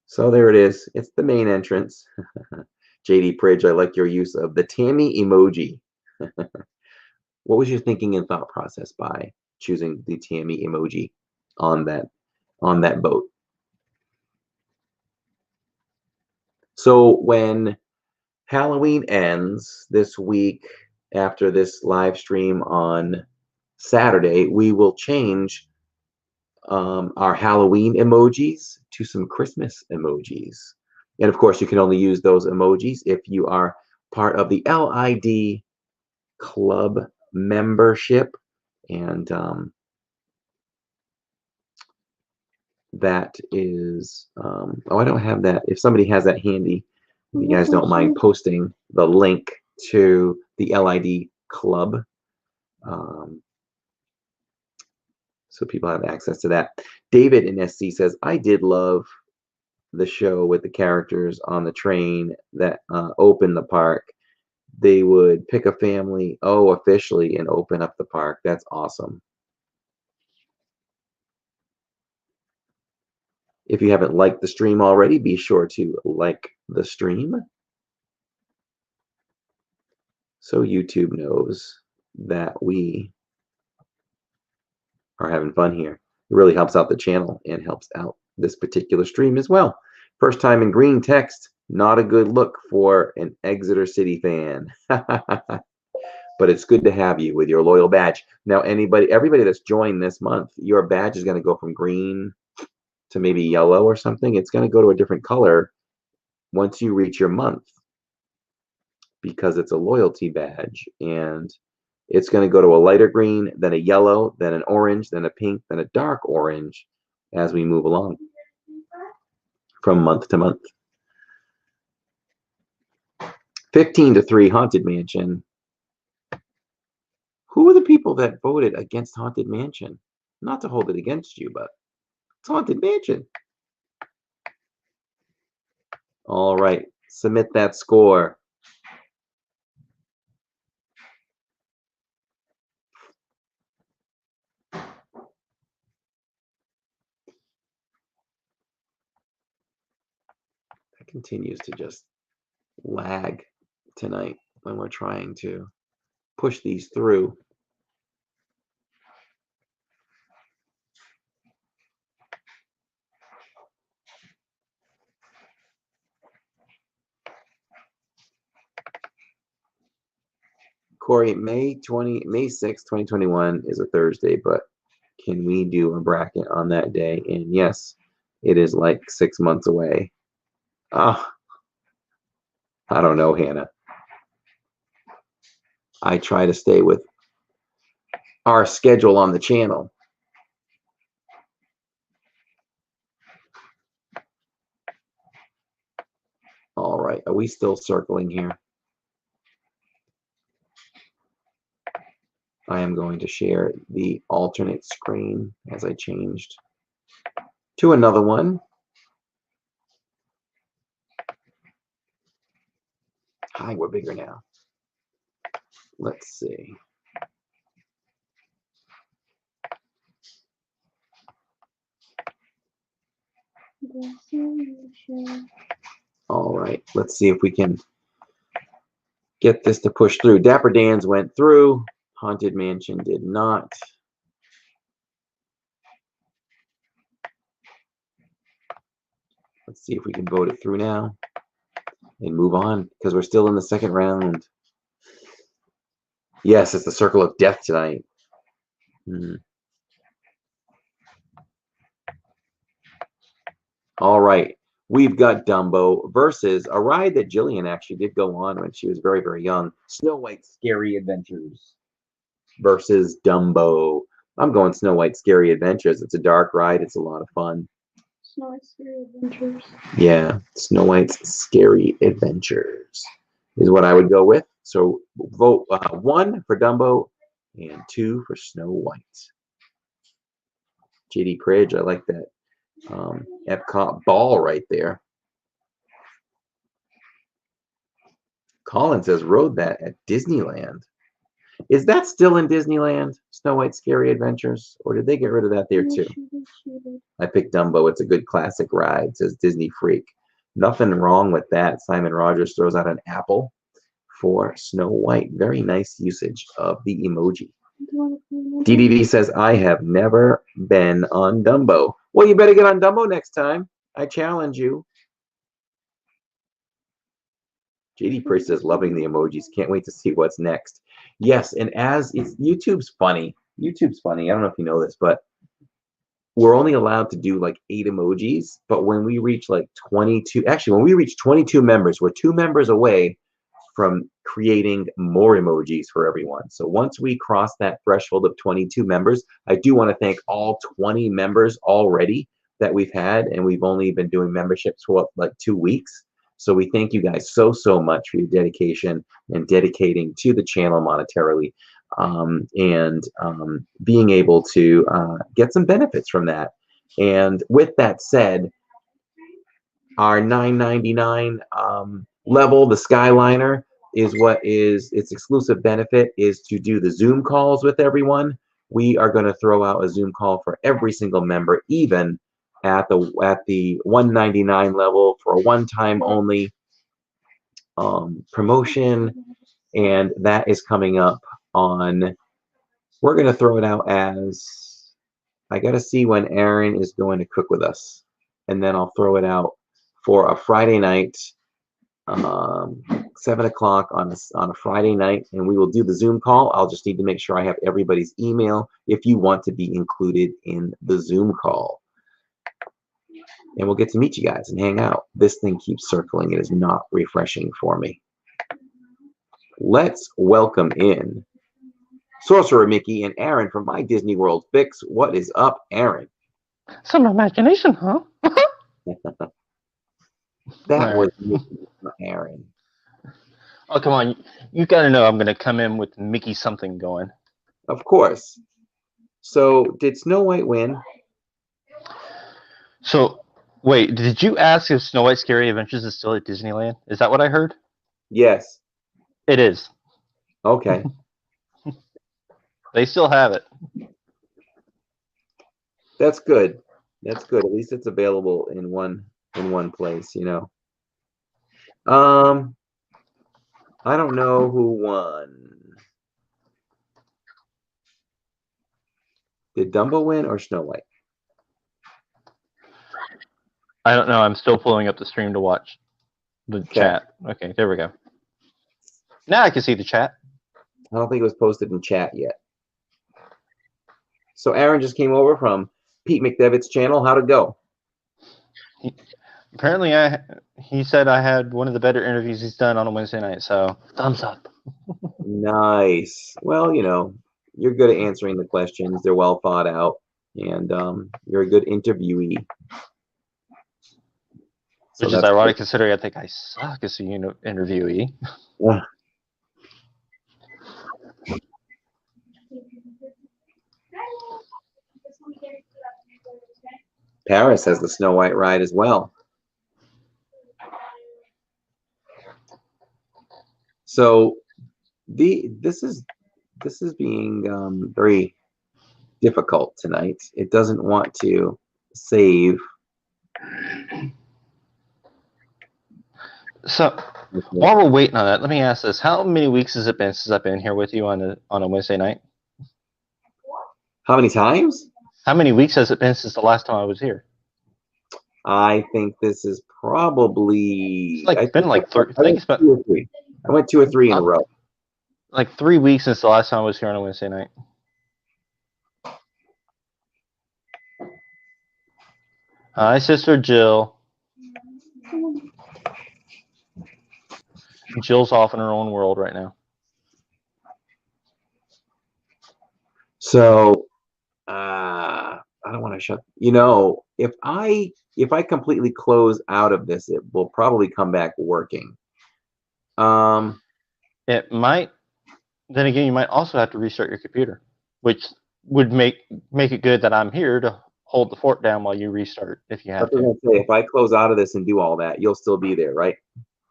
So there it is. It's the main entrance. JD Pridge, I like your use of the Tammy emoji. What was your thinking and thought process by choosing the Tammy emoji on that boat? So when Halloween ends this week, after this live stream on Saturday, we will change our Halloween emojis to some Christmas emojis. And of course, you can only use those emojis if you are part of the LID club membership. And that is, oh, I don't have that. If somebody has that handy, if you guys don't mind posting the link to the LID club, so people have access to that. David in SC says, I did love the show with the characters on the train that opened the park. They would pick a family, officially, and open up the park. That's awesome. If you haven't liked the stream already, be sure to like the stream so YouTube knows that we are having fun here. It really helps out the channel and helps out this particular stream as well. First time in green text, not a good look for an Exeter City fan. But it's good to have you with your loyal badge. Now, everybody that's joined this month, your badge is going to go from green to maybe yellow or something. It's going to go to a different color once you reach your month, because it's a loyalty badge, and it's going to go to a lighter green, then a yellow, then an orange, then a pink, then a dark orange as we move along from month to month. 15 to 3, Haunted Mansion. Who were the people that voted against Haunted Mansion? Not to hold it against you, but it's Haunted Mansion. All right, submit that score. It continues to just lag tonight when we're trying to push these through. Corey, May 6th, 2021 is a Thursday, but can we do a bracket on that day? And yes, it is like 6 months away. Ah, I don't know, Hannah. I try to stay with our schedule on the channel. All right, are we still circling here? I am going to share the alternate screen as I changed to another one. Hi, we're bigger now. Let's see. All right, let's see if we can get this to push through. Dapper Dan's went through. Haunted Mansion did not. Let's see if we can vote it through now and move on because we're still in the second round. Yes, it's the Circle of Death tonight. All right. We've got Dumbo versus a ride that Jillian actually did go on when she was very, very young. Snow White's Scary Adventures versus Dumbo. I'm going Snow White's Scary Adventures. It's a dark ride. It's a lot of fun. Snow White's Scary Adventures. Yeah, Snow White's Scary Adventures is what I would go with. So vote 1 for Dumbo and 2 for Snow White. JD Cridge, I like that. Epcot ball right there. Colin says rode that at Disneyland. Is that still in Disneyland, Snow White's Scary Adventures? Or did they get rid of that there too? I picked Dumbo. It's a good classic ride, says Disney Freak. Nothing wrong with that. Simon Rogers throws out an apple for Snow White. Very nice usage of the emoji. DDD says, I have never been on Dumbo. Well, you better get on Dumbo next time. I challenge you. JD Priest says, loving the emojis. Can't wait to see what's next. Yes, and as it's YouTube's funny. YouTube's funny. I don't know if you know this, but we're only allowed to do like 8 emojis. But when we reach like 22, actually, when we reach 22 members, we're 2 members away from creating more emojis for everyone. So once we cross that threshold of 22 members, I do want to thank all 20 members already that we've had, and we've only been doing memberships for like 2 weeks. So we thank you guys so much for your dedication and dedicating to the channel monetarily, and being able to get some benefits from that. And with that said, our $9.99 level, the Skyliner, is what is its exclusive benefit is to do the Zoom calls with everyone. We are going to throw out a Zoom call for every single member, even at the $199 level, for a one-time only promotion, and that is coming up on. We're going to throw it out as, I got to see when Aaron is going to cook with us, and then I'll throw it out for a Friday night. 7 o'clock on a Friday night, and we will do the Zoom call. I'll just need to make sure I have everybody's email if you want to be included in the Zoom call. And we'll get to meet you guys and hang out. This thing keeps circling. It is not refreshing for me. Let's welcome in Sorcerer Mickey and Aaron from My Disney World Fix. What is up, Aaron? Some imagination, huh? That was Aaron. Oh, come on. You got to know I'm going to come in with Mickey something going. Of course. So, did Snow White win? So, wait, did you ask if Snow White's Scary Adventures is still at Disneyland? Is that what I heard? Yes. It is. Okay. They still have it. That's good. That's good. At least it's available in one place, you know. I don't know who won. Did Dumbo win or Snow White? I don't know. I'm still pulling up the stream to watch the chat. Okay, there we go. Now I can see the chat. I don't think it was posted in chat yet. So Aaron just came over from Pete McDevitt's channel. How'd it go? Apparently, he said I had one of the better interviews he's done on a Wednesday night. So thumbs up. Nice. Well, you know, you're good at answering the questions. They're well thought out, and you're a good interviewee. So Which is ironic considering I think I suck as a interviewee. Yeah. Paris has the Snow White ride as well. So this is being very difficult tonight. It doesn't want to save. So while we're waiting on that, let me ask this: how many weeks has it been since I've been here with you on a Wednesday night? How many times? How many weeks has it been since the last time I was here? I think this is probably. It's like been like I think it's been 2 or 3. I went 2 or 3 in a row. Like 3 weeks since the last time I was here on a Wednesday night. Hi, Sister Jill. Jill's off in her own world right now. So I don't want to shut. You know, if I completely close out of this, it will probably come back working. It might. Then again, you might also have to restart your computer, which would make it good that I'm here to hold the fort down while you restart if you have to. Say, if I close out of this and do all that, you'll still be there, right?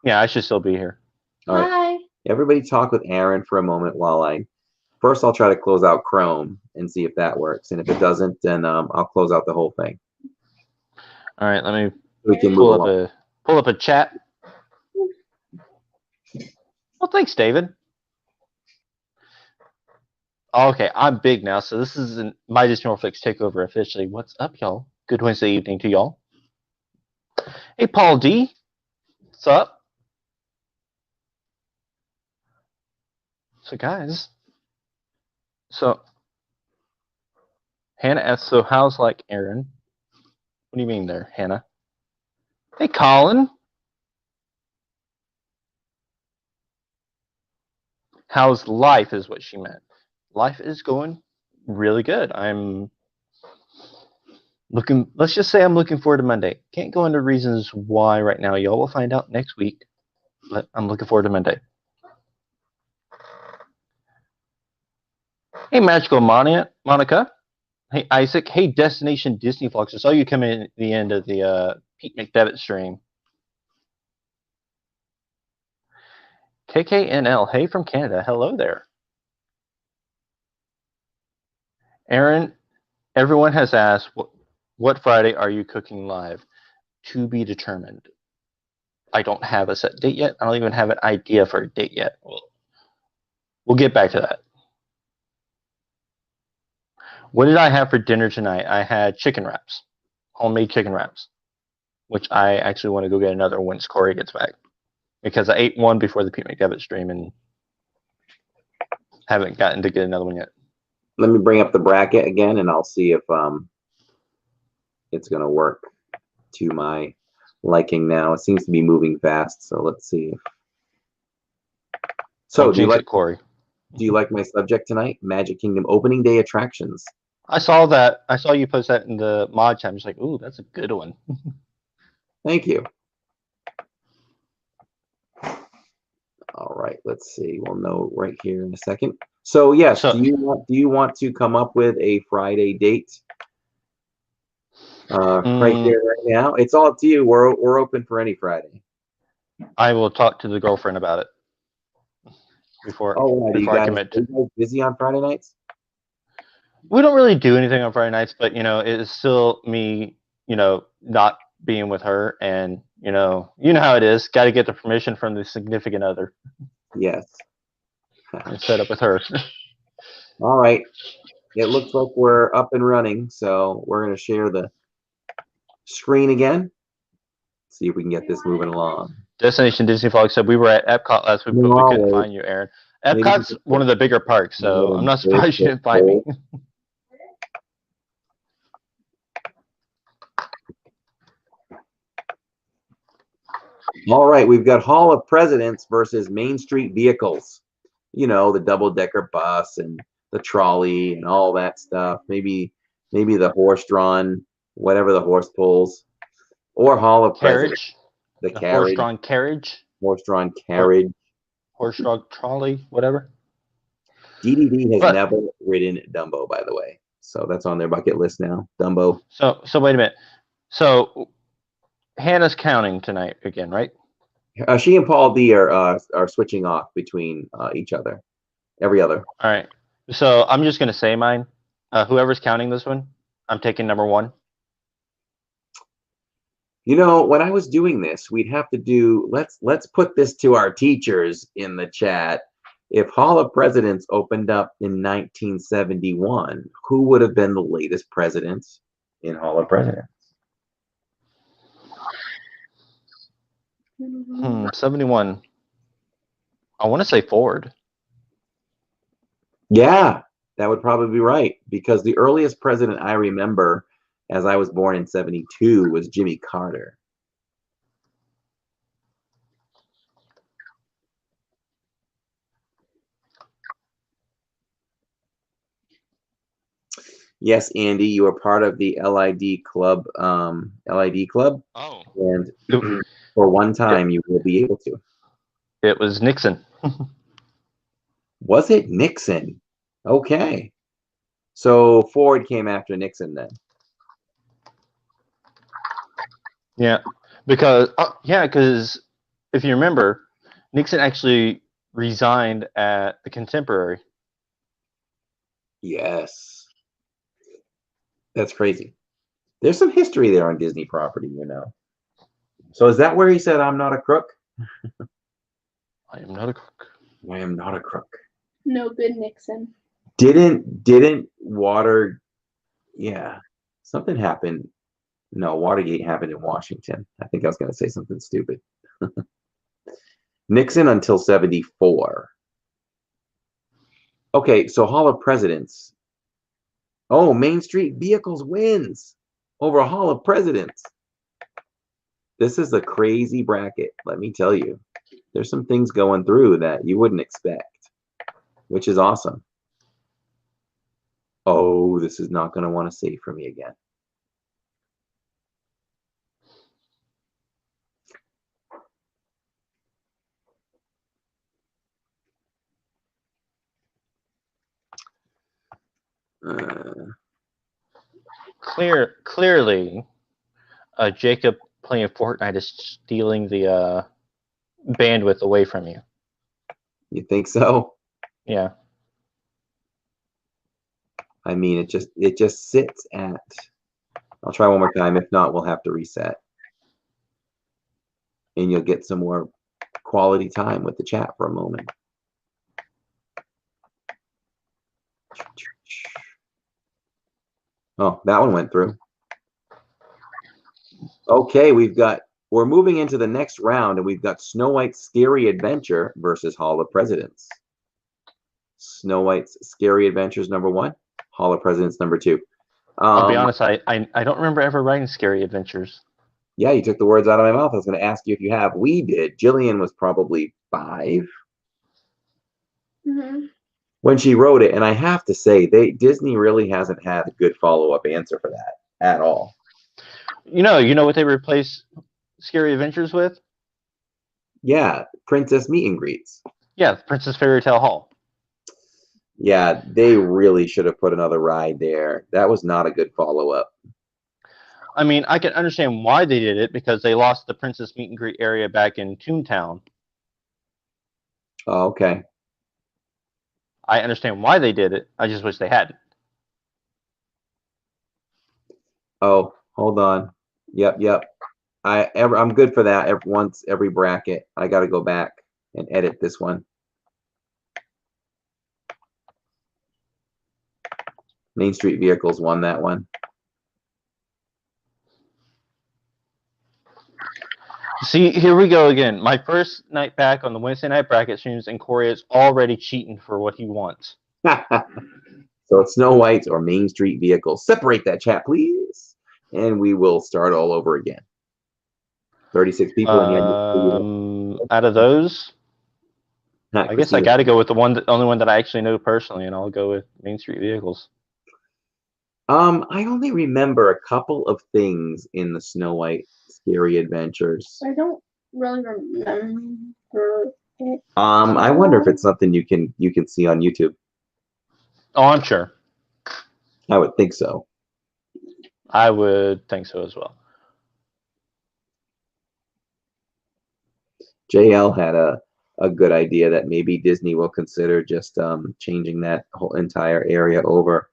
Yeah, I should still be here. All right. Hi. Everybody talk with Aaron for a moment while I'll try to close out Chrome and see if that works. And if it doesn't, then I'll close out the whole thing. All right, let me pull up a chat. Well, thanks, David. Okay, I'm big now, so this is my Disney Netflix takeover officially. What's up, y'all? Good Wednesday evening to y'all. Hey, Paul D. What's up? So, guys. So, Hannah asks, so how's like Aaron? What do you mean there, Hannah? Hey, Colin. How's life is what she meant. Life is going really good. Let's just say I'm looking forward to Monday. Can't go into reasons why right now. Y'all will find out next week. But I'm looking forward to Monday. Hey, Magical Monica. Hey, Isaac. Hey, Destination Disney Vlogs. I saw you come in at the end of the Pete McDevitt stream. KKNL. Hey, from Canada. Hello there. Aaron, everyone has asked, what Friday are you cooking live? To be determined. I don't have a set date yet. I don't even have an idea for a date yet. We'll get back to that. What did I have for dinner tonight? I had chicken wraps, homemade chicken wraps, which I actually want to go get another once Corey gets back, because I ate one before the Pete McDevitt stream and haven't gotten to get another one yet. Let me bring up the bracket again, and I'll see if it's going to work to my liking now. It seems to be moving fast, so let's see. So, do you like Corey? Do you like my subject tonight? Magic Kingdom opening day attractions. I saw that. I saw you post that in the mod chat. I'm just like, ooh, that's a good one. Thank you. All right, let's see. We'll know right here in a second. So yes, do you want to come up with a Friday date? Right here, right now. It's all up to you. We're open for any Friday. I will talk to the girlfriend about it before I commit. Are you guys busy on Friday nights? We don't really do anything on Friday nights, but it is still me, not being with her, and you know how it is. Got to get the permission from the significant other. Yes. And set up with her. All right. It looks like we're up and running, so we're going to share the screen again. See if we can get this moving along. Destination Disney Vlog said we were at Epcot last week, but we couldn't find you, Aaron. Maybe Epcot's one of the bigger parks, so I'm not surprised you didn't find me. All right, we've got Hall of Presidents versus Main Street Vehicles. You know, the double-decker bus and the trolley and all that stuff. Maybe the horse-drawn, whatever the horse pulls, or Hall of Presidents. Carriage. The The carriage, horse-drawn carriage. horse-drawn carriage. Horse-drawn trolley, whatever. DDD has But- never ridden Dumbo, by the way, so that's on their bucket list now. Dumbo. So wait a minute. So Hannah's counting tonight again, right? She and Paul D are switching off between each other. Every other. All right. So I'm just gonna say mine. Whoever's counting this one, I'm taking number 1. You know, when I was doing this, we'd have to do. Let's put this to our teachers in the chat. If Hall of Presidents opened up in 1971, who would have been the latest presidents in Hall of Presidents? 71. I want to say Ford. Yeah, that would probably be right, because the earliest president I remember, as I was born in 72, was Jimmy Carter. Yes, Andy, you were part of the LID club. LID club, Oh. and for one time you will be able to. It was Nixon. Was it Nixon? Okay. So Ford came after Nixon then. Yeah, because if you remember, Nixon actually resigned at the Contemporary. Yes. That's crazy. There's some history there on Disney property, you know. So is that where he said, "I'm not a crook"? I am not a crook. I am not a crook. No good Nixon. Didn't Water? Yeah, something happened. No, Watergate happened in Washington. I think I was going to say something stupid. Nixon until 74. Okay, so Hall of Presidents. Oh, Main Street Vehicles wins over Hall of Presidents. This is a crazy bracket, let me tell you. There's some things going through that you wouldn't expect, which is awesome. Oh, this is not going to want to save for me again. Clearly, Jacob playing Fortnite is stealing the bandwidth away from you. You think so? Yeah. I mean, it just sits at. I'll try one more time. If not, we'll have to reset, and you'll get some more quality time with the chat for a moment. Oh, that one went through. Okay, we're moving into the next round, and we've got Snow White's Scary Adventure versus Hall of Presidents. Snow White's Scary Adventures number 1, Hall of Presidents number 2. I'll be honest, I don't remember ever writing Scary Adventures. Yeah, you took the words out of my mouth. I was going to ask you if you have. We did. Jillian was probably 5 when she wrote it, and I have to say, Disney really hasn't had a good follow-up answer for that at all. You know what they replaced Scary Adventures with? Yeah, Princess Meet and Greets. Yeah, Princess Fairy Tale Hall. Yeah, they really should have put another ride there. That was not a good follow-up. I mean, I can understand why they did it, because they lost the Princess Meet and Greet area back in Toontown. Oh, okay. I understand why they did it. I just wish they hadn't. Oh, hold on. Yep. I'm good for that. Every bracket. I got to go back and edit this one. Main Street Vehicles won that one. See, here we go again. My first night back on the Wednesday night bracket streams, and Corey is already cheating for what he wants. So it's Snow White or Main Street vehicles. Separate that chat, please. And we will start all over again. 36 people. Out of those, I guess I got to go with the only one that I actually know personally, and I'll go with Main Street Vehicles. I only remember a couple of things in the Snow White Scary Adventures. I don't really remember it. I wonder if it's something you can see on YouTube. Oh, I'm sure. I would think so. I would think so as well. JL had a good idea that maybe Disney will consider just changing that whole entire area over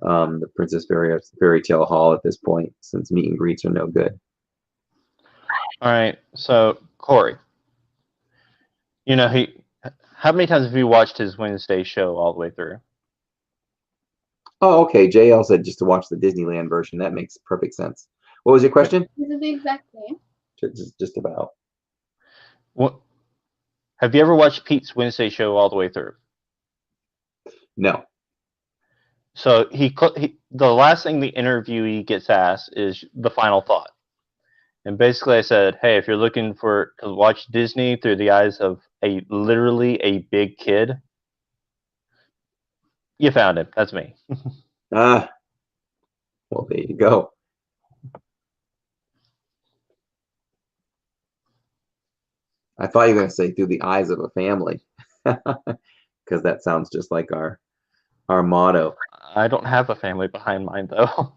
the Princess Fairy Tale Hall at this point, since meet and greets are no good. All right, so Corey, you know how many times have you watched his Wednesday show all the way through? Oh, okay. JL said just to watch the Disneyland version. That makes perfect sense. What was your question? Is it the exact same? Just about. What? Have you ever watched Pete's Wednesday show all the way through? No. So the last thing the interviewee gets asked is the final thought. And basically I said, hey, if you're looking to watch Disney through the eyes of literally a big kid, you found him. That's me. Well, there you go. I thought you were going to say through the eyes of a family, because that sounds just like our motto. I don't have a family behind mine, though.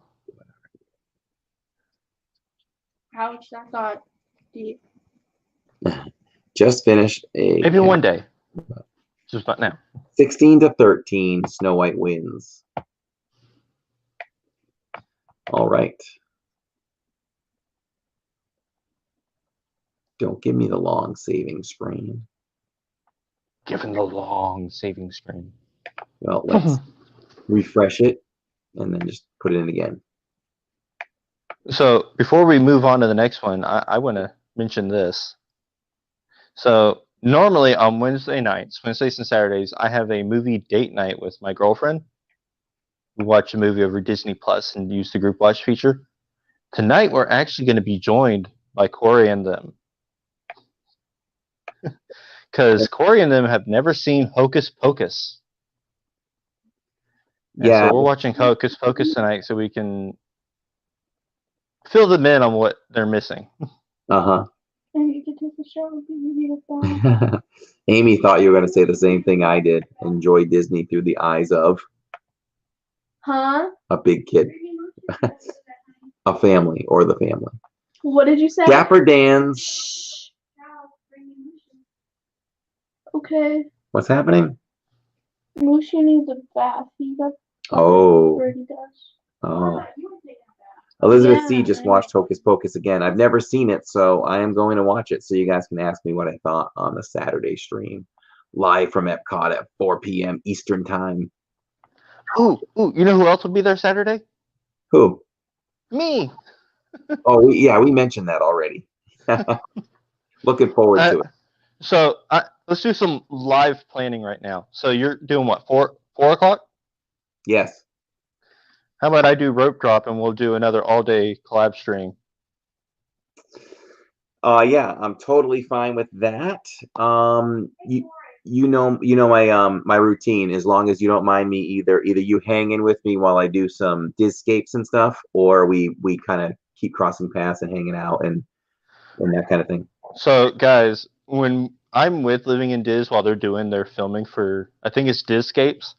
Ouch, that got deep. Just finished maybe one day. Just not now. 16-13, Snow White wins. All right. Don't give me the long saving screen. Given the long saving screen. Well, let's refresh it and then just put it in again. So before we move on to the next one, I want to mention this. So normally on Wednesdays and Saturdays, I have a movie date night with my girlfriend. We watch a movie over Disney Plus and use the group watch feature. Tonight, we're actually going to be joined by Corey and them. Because Corey and them have never seen Hocus Pocus. Yeah. So we're watching Hocus Pocus tonight so we can fill them in on what they're missing. Uh-huh. And you can take a shower with that. Amy thought you were going to say the same thing I did. Enjoy Disney through the eyes of Huh? a big kid. A family or the family. What did you say? Dapper Dan's. Okay. What's happening? Mushy needs a bath. He got Oh. he does. Oh. Elizabeth Yeah, C. just watched Hocus Pocus again. I've never seen it, so I am going to watch it so you guys can ask me what I thought on the Saturday stream. Live from Epcot at 4 p.m. Eastern Time. Ooh, you know who else will be there Saturday? Who? Me. Oh, we mentioned that already. Looking forward to it. So let's do some live planning right now. So you're doing what, 4 o'clock? Yes. How about I do rope drop and we'll do another all-day collab stream? Yeah, I'm totally fine with that. You know my routine. As long as you don't mind me either you hang in with me while I do some Dizscapes and stuff, or we kind of keep crossing paths and hanging out and that kind of thing. So guys, when I'm with Living in Diz while they're doing their filming for, I think it's Dizscapes.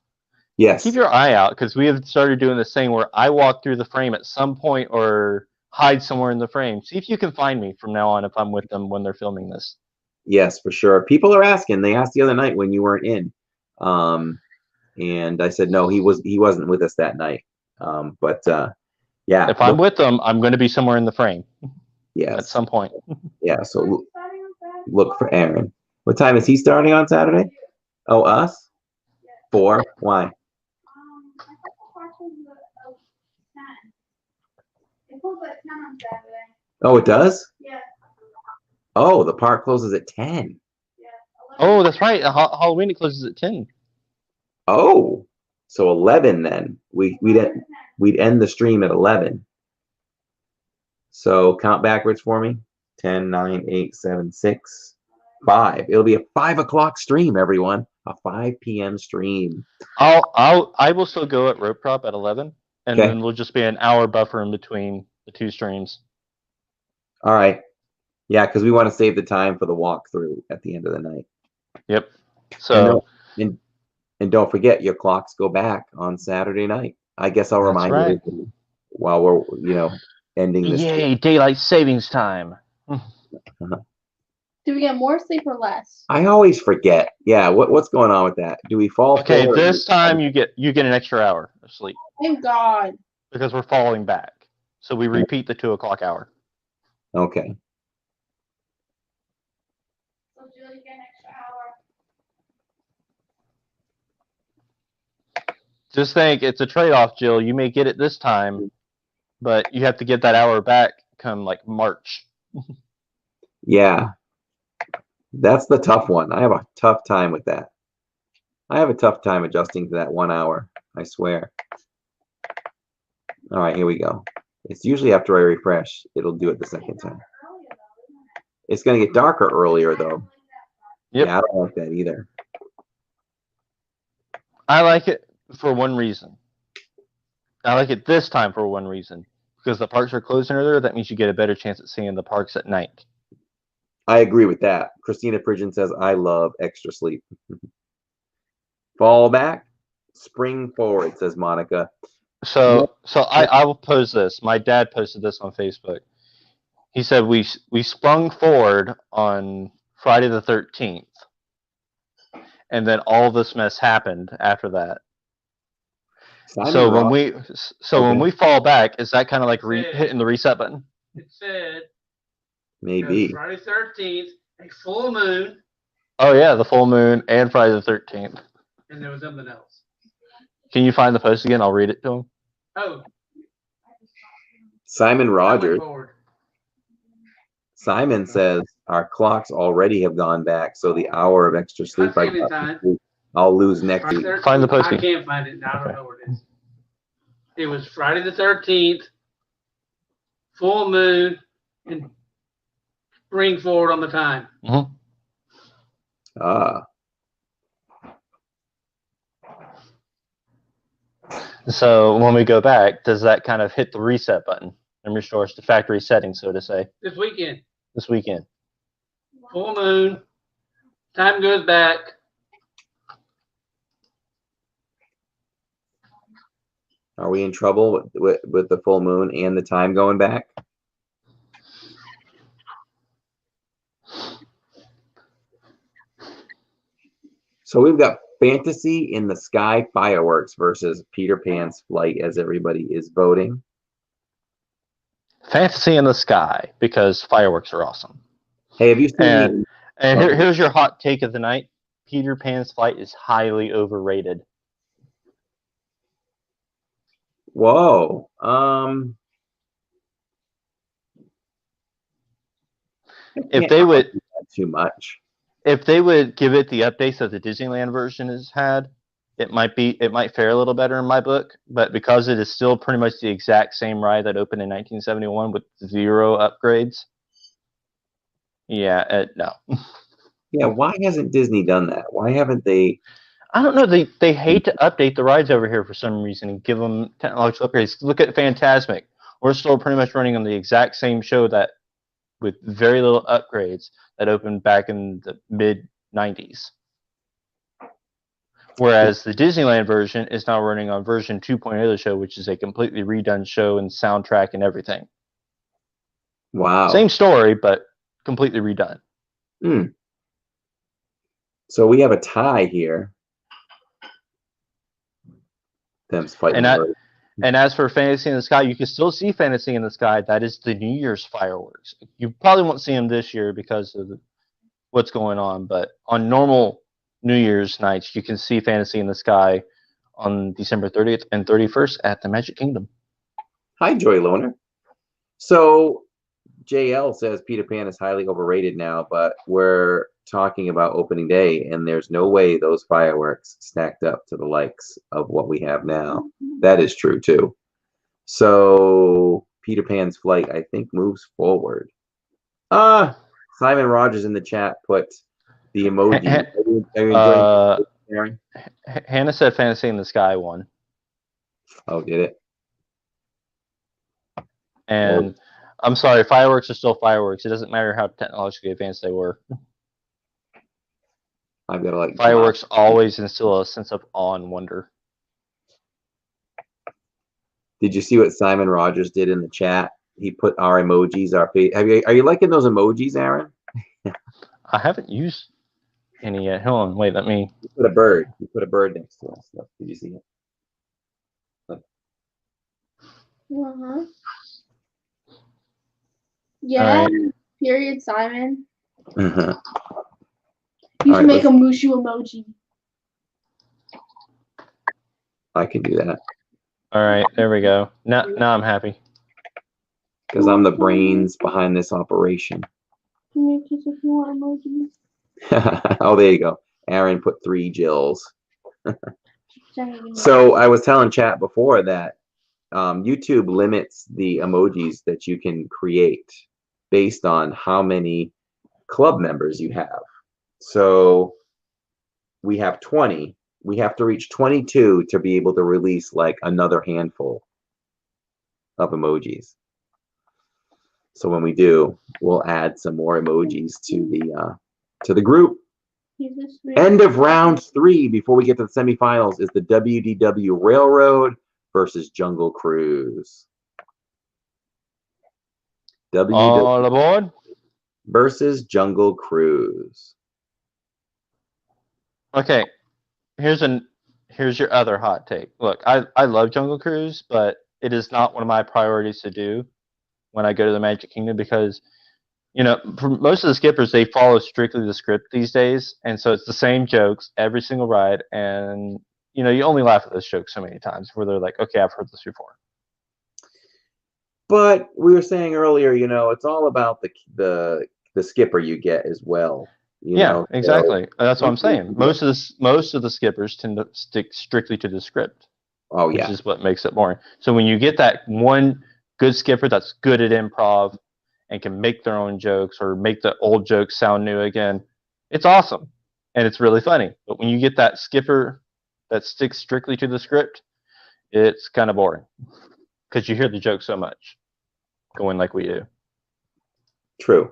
Yes. Keep your eye out, because we have started doing this thing where I walk through the frame at some point or hide somewhere in the frame. See if you can find me from now on if I'm with them when they're filming this. Yes, for sure. People are asking. They asked the other night when you weren't in, and I said no, he wasn't with us that night. But yeah. If I'm with them, I'm going to be somewhere in the frame. Yes. At some point. Yeah. So look for Aaron. What time is he starting on Saturday? Oh, us? 4? Why? Oh, it does? Yeah. Oh, the park closes at 10. Oh, that's right. Halloween, it closes at 10. Oh, so 11 then. We'd end the stream at 11. So count backwards for me. 10, 9, 8, 7, 6, 5. It'll be a 5 o'clock stream, everyone. A 5 p.m. stream. I will still go at Rope Prop at 11, and Okay. then we'll just be an hour buffer in between the two streams. All right. Yeah, because we want to save the time for the walkthrough at the end of the night. Yep. So and don't forget, your clocks go back on Saturday night. I guess I'll That's remind right. you while we're ending this. Yay, daylight savings time. Do we get more sleep or less? I always forget. Yeah, what's going on with that? Do we fall Okay, forward? this time you get an extra hour of sleep Thank God. because we're falling back. So we repeat the 2 o'clock hour. Okay. So Jill, you get an extra hour. Just think, it's a trade-off, Jill. You may get it this time, but you have to get that hour back come like March. Yeah. That's the tough one. I have a tough time with that. I have a tough time adjusting to that 1 hour. I swear. All right, here we go. It's usually after I refresh, it'll do it the second time. It's going to get darker earlier, though. Yep. Yeah, I don't like that either. I like it for one reason. I like it this time for one reason. Because the parks are closing earlier, that means you get a better chance at seeing the parks at night. I agree with that. Christina Pridgeon says, I love extra sleep. Fall back, spring forward, says Monica. So I will pose this. My dad posted this on Facebook. He said we sprung forward on Friday the 13th, and then all this mess happened after that. So when we fall back, is that kind of like hitting the reset button? It said maybe Friday 13th, a full moon, Oh yeah, the full moon and Friday the 13th. and there was something else. Can you find the post again? I'll read it to him. Oh, Simon I Rogers. went forward. Simon says our clocks already have gone back, so the hour of extra sleep I'll see it in time. I'll lose next Friday week. 13th. Find the post I again. can't find it now. I don't know where it is. It was Friday the 13th, full moon, and bring forward on the time. Mm-hmm. Ah, So when we go back, does that kind of hit the reset button and restore us to factory settings, so to say, This weekend, this weekend? full moon, time goes back. are we in trouble with the full moon and the time going back? So we've got Fantasy in the Sky Fireworks versus Peter Pan's Flight as everybody is voting. Fantasy in the Sky, because fireworks are awesome. Hey, have you seen And here's your hot take of the night. Peter Pan's Flight is highly overrated. Whoa. If they would too much. If they would give it the updates that the Disneyland version has had, it might fare a little better in my book. But because it is still pretty much the exact same ride that opened in 1971 with 0 upgrades, yeah, no. Yeah, why hasn't Disney done that? Why haven't they? I don't know. They hate to update the rides over here for some reason and give them technological upgrades. Look at Fantasmic. We're still pretty much running on the exact same show that with very little upgrades that opened back in the mid-90s. Whereas the Disneyland version is now running on version 2.0 of the show, which is a completely redone show and soundtrack and everything. Wow. Same story, but completely redone. So we have a tie here. Them's fighting. And as for Fantasy in the Sky, you can still see Fantasy in the Sky. That is the New Year's fireworks. You probably won't see them this year because of what's going on. But on normal New Year's nights, you can see Fantasy in the Sky on December 30th and 31st at the Magic Kingdom. Hi, Joy Loner. So JL says Peter Pan is highly overrated now, but we're talking about opening day, and there's no way those fireworks stacked up to the likes of what we have now. That is true too. So Peter Pan's flight, I think, moves forward. Simon Rogers in the chat put the emoji. Are you enjoying Aaron? Hannah said Fantasy in the Sky won. Oh, did it? And I'm sorry, fireworks are still fireworks. It doesn't matter how technologically advanced they were. I've got to like fireworks always instill a sense of awe and wonder. Did you see what Simon Rogers did in the chat? He put our emojis, our face. Are you liking those emojis, Aaron? I haven't used any yet. Hold on, wait, let me. You put a bird. You put a bird next to us. Did you see it? Uh-huh. Yeah. Right. Period, Simon. Uh-huh. You can make a Mushu emoji. I can do that. All right, there we go. Now I'm happy. Because I'm the brains behind this operation. Can you make more emojis? Oh, there you go. Aaron put 3 Jills. So I was telling chat before that YouTube limits the emojis that you can create based on how many club members you have. So we have 20. We have to reach 22 to be able to release like another handful of emojis. So when we do, we'll add some more emojis to the group. End of round 3 before we get to the semifinals is the WDW Railroad versus Jungle Cruise. All aboard versus Jungle Cruise. Okay, here's your other hot take. Look, I love Jungle Cruise, but it is not one of my priorities to do when I go to the Magic Kingdom because, you know, for most of the skippers, they follow strictly the script these days, and so it's the same jokes every single ride, and you know, you only laugh at those jokes so many times where they're like, okay, I've heard this before. But we were saying earlier, you know, it's all about the skipper you get as well. You know? Exactly. So, that's what I'm saying. Most of the skippers tend to stick strictly to the script. Oh yeah. Which is what makes it boring. So when you get that one good skipper that's good at improv and can make their own jokes or make the old jokes sound new again, it's awesome and it's really funny. But when you get that skipper that sticks strictly to the script, it's kind of boring because you hear the joke so much going like we do. True.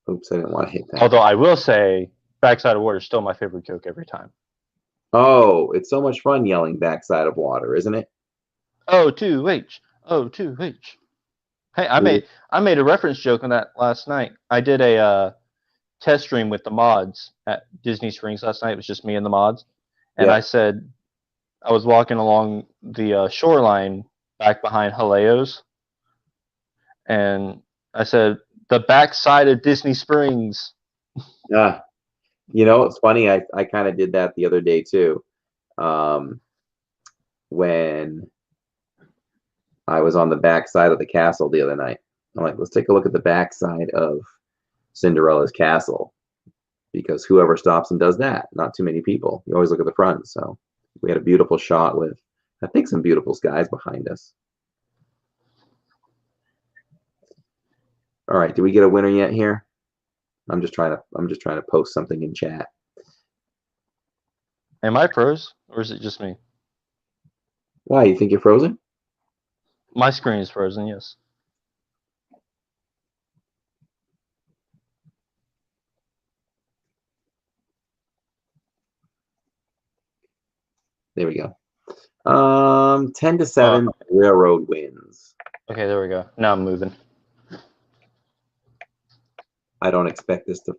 Oops, I didn't want to hit that. Although I will say, Backside of Water is still my favorite joke every time. Oh, it's so much fun yelling Backside of Water, isn't it? O2H, O2H. Hey, I made a reference joke on that last night. I did a test stream with the mods at Disney Springs last night. It was just me and the mods. And I said, I was walking along the shoreline back behind Haleo's. And I said, the backside of Disney Springs. Yeah. You know, it's funny. I kind of did that the other day too. When I was on the backside of the castle the other night. I'm like, let's take a look at the backside of Cinderella's castle. Because whoever stops and does that, not too many people. You always look at the front. So we had a beautiful shot with, I think, some beautiful skies behind us. All right, did we get a winner yet here? I'm just trying to post something in chat. Am I froze, or is it just me? Why, you think you're frozen? My screen is frozen, yes. There we go. 10-7, Railroad wins. Okay, there we go. Now I'm moving. I don't expect this to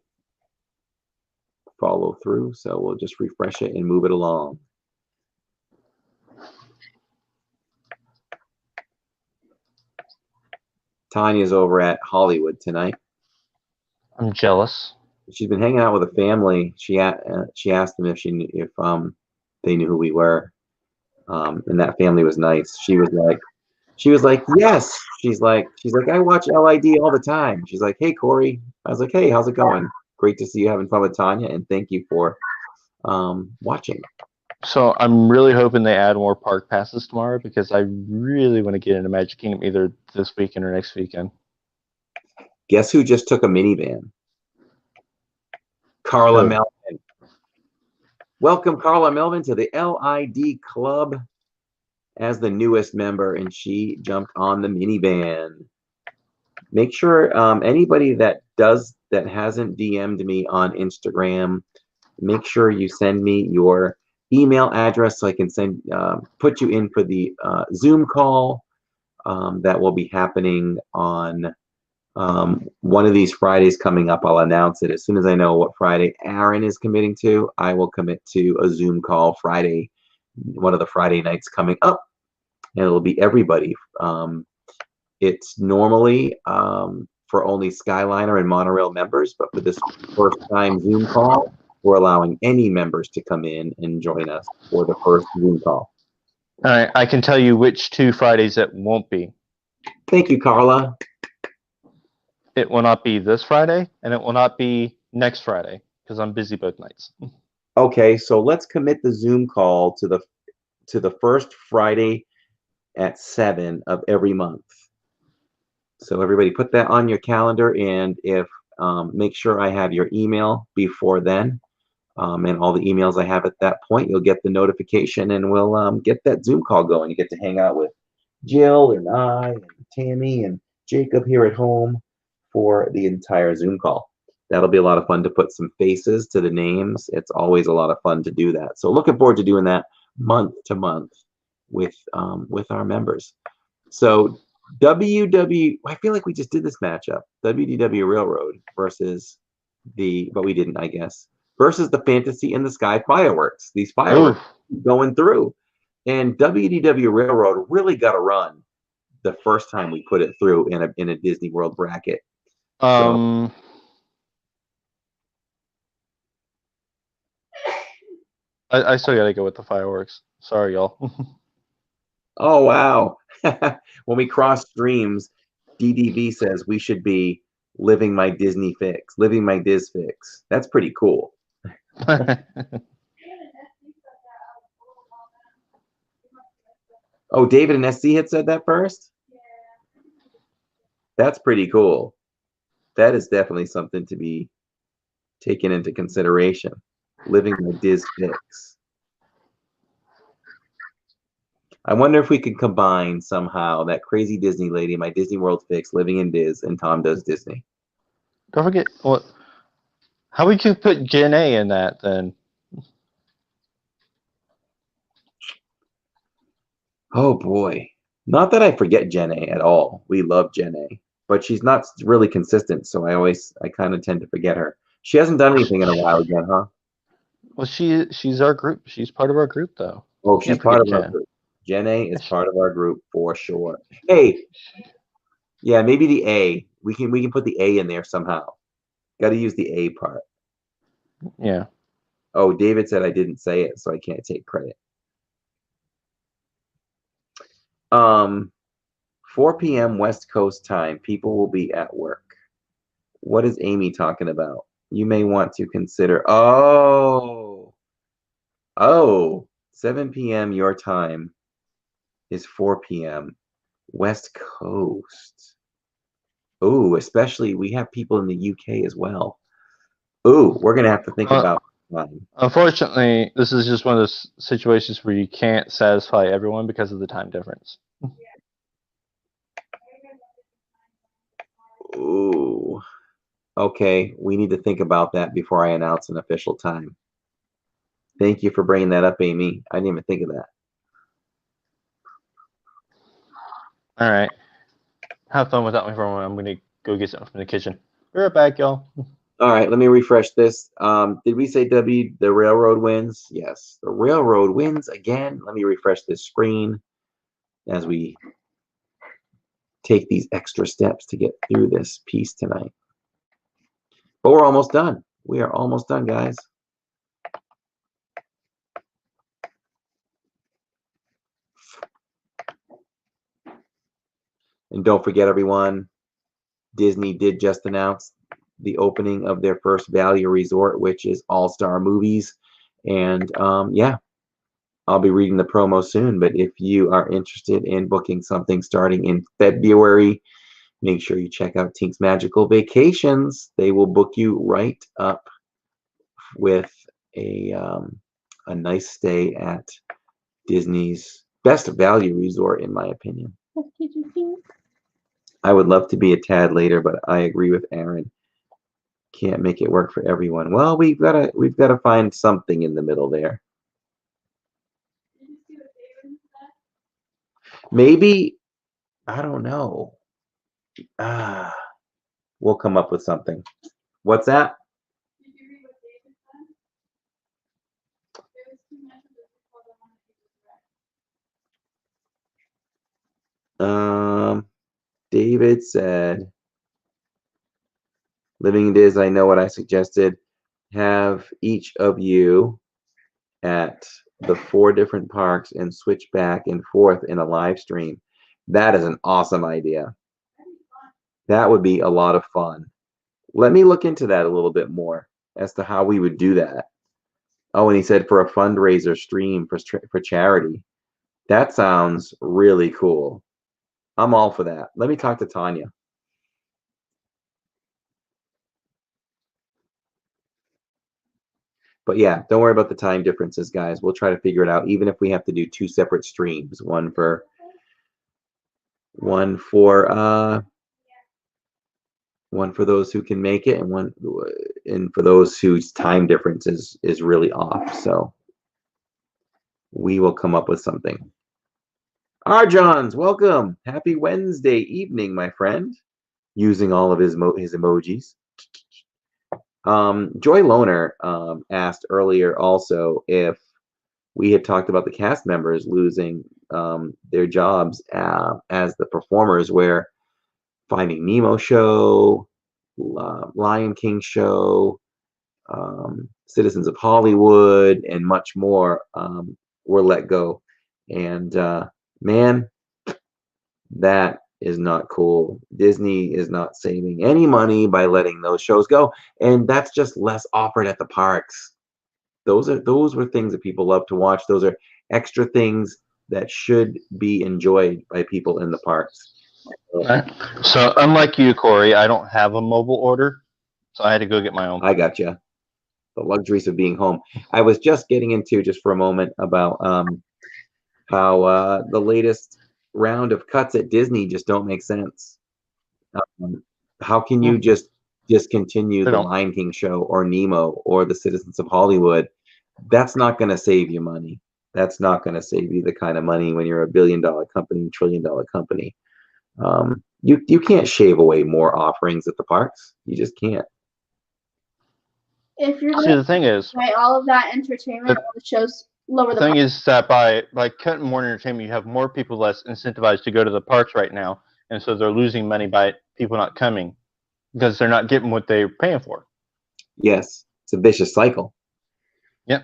follow through, so we'll just refresh it and move it along. Tanya's over at Hollywood tonight. I'm jealous. She's been hanging out with a family. She asked them if they knew who we were, and that family was nice. She was like, She was like, yes. She's like, I watch LID all the time. She's like, hey, Corey. I was like, hey, how's it going? Great to see you having fun with Tanya, and thank you for watching. So I'm really hoping they add more park passes tomorrow because I really want to get into Magic Kingdom either this weekend or next weekend. Guess who just took a minivan? Carla Who? Melvin. Welcome, Carla Melvin, to the LID Club as the newest member, and she jumped on the minivan. Make sure anybody that hasn't DM'd me on Instagram, make sure you send me your email address so I can put you in for the Zoom call that will be happening on one of these Fridays coming up. I'll announce it as soon as I know what Friday Aaron is committing to. I will commit to a Zoom call Friday, one of the Friday nights coming up, and it'll be everybody. It's normally for only Skyliner and Monorail members, but for this first time Zoom call, we're allowing any members to come in and join us for the first Zoom call. All right, I can tell you which 2 Fridays it won't be. Thank you, Carla. It will not be this Friday, and it will not be next Friday because I'm busy both nights. Okay, so let's commit the Zoom call to the first Friday at 7 of every month. So everybody put that on your calendar, and if make sure I have your email before then, and all the emails I have at that point, you'll get the notification, and we'll get that Zoom call going. You get to hang out with Jill and I and Tammy and Jacob here at home for the entire Zoom call. That'll be a lot of fun to put some faces to the names. It's always a lot of fun to do that. So looking forward to doing that month to month with our members. So I feel like we just did this matchup. WDW Railroad versus but we didn't, I guess, versus the Fantasy in the Sky fireworks. These fireworks going through. And WDW Railroad really got a run the first time we put it through in a Disney World bracket. I still gotta go with the fireworks. Sorry, y'all. Oh, wow. When we cross streams, DDV says we should be living my Disney fix, living my Diz fix. That's pretty cool. Oh, David and SC had said that first? That's pretty cool. That is definitely something to be taken into consideration. Living my Diz fix. I wonder if we could combine somehow that crazy Disney lady, my Disney World fix, living in Diz, and Tom Does Disney. Don't forget how we could put Gen A in that then. Oh boy. Not that I forget Jen A at all. We love Jen A, but she's not really consistent, so I kind of tend to forget her. She hasn't done anything in a while again, huh? Well, she's our group. She's part of our group, though. Oh, she's part of our group. Jen A is part of our group for sure. Hey, yeah, maybe the A. We can put the A in there somehow. Got to use the A part. Yeah. Oh, David said I didn't say it, so I can't take credit. 4 p.m. West Coast time. People will be at work. What is Amy talking about? You may want to consider. Oh, 7 p.m. your time is 4 p.m. West Coast. Oh, especially we have people in the UK as well. Oh, we're gonna have to think about time. Unfortunately, this is just one of those situations where you can't satisfy everyone because of the time difference. Ooh. Okay, we need to think about that before I announce an official time. Thank you for bringing that up, Amy. I didn't even think of that. All right. Have fun without me for a moment. I'm going to go get something from the kitchen. Be right back, y'all. All right, let me refresh this. Did we say the railroad wins? Yes, the railroad wins again. Let me refresh this screen as we take these extra steps to get through this piece tonight. But we're almost done. We are almost done, guys. And don't forget, everyone, Disney did just announce the opening of their first value resort, which is All Star Movies. And yeah, I'll be reading the promo soon. But if you are interested in booking something starting in February, make sure you check out Tink's Magical Vacations. They will book you right up with a nice stay at Disney's best value resort, in my opinion. I would love to be a tad later, but I agree with Aaron. Can't make it work for everyone. Well, we've got to find something in the middle there. Maybe, I don't know. We'll come up with something. What's that? David said, Living in Diz, I know what I suggested. Have each of you at the 4 different parks and switch back and forth in a live stream. That is an awesome idea. That would be a lot of fun. Let me look into that a little bit more as to how we would do that. Oh, and he said for a fundraiser stream for charity. That sounds really cool. I'm all for that. Let me talk to Tanya. But yeah, don't worry about the time differences, guys. We'll try to figure it out, even if we have to do 2 separate streams, one for those who can make it, and for those whose time difference is really off. So we will come up with something. Arjons, welcome. Happy Wednesday evening, my friend. Using all of his emojis. Joy Loner asked earlier also if we had talked about the cast members losing their jobs as the performers, where Finding Nemo show, Lion King show, Citizens of Hollywood, and much more were let go. And man, that is not cool. Disney is not saving any money by letting those shows go, and that's just less offered at the parks. Those were things that people love to watch. Those are extra things that should be enjoyed by people in the parks. So unlike you, Corey, I don't have a mobile order, so I had to go get my own. I gotcha. The luxuries of being home. I was just getting into, just for a moment, about how the latest round of cuts at Disney just don't make sense. How can you just discontinue the Lion King show or Nemo or the Citizens of Hollywood? That's not going to save you money. That's not going to save you the kind of money when you're a $1 billion company, $1 trillion company. You can't shave away more offerings at the parks. You just can't. If you're See, the thing is, all of that entertainment, all the shows lower the thing is that by cutting more entertainment, you have more people less incentivized to go to the parks right now, and so they're losing money by people not coming because they're not getting what they're paying for. Yes, it's a vicious cycle. Yep.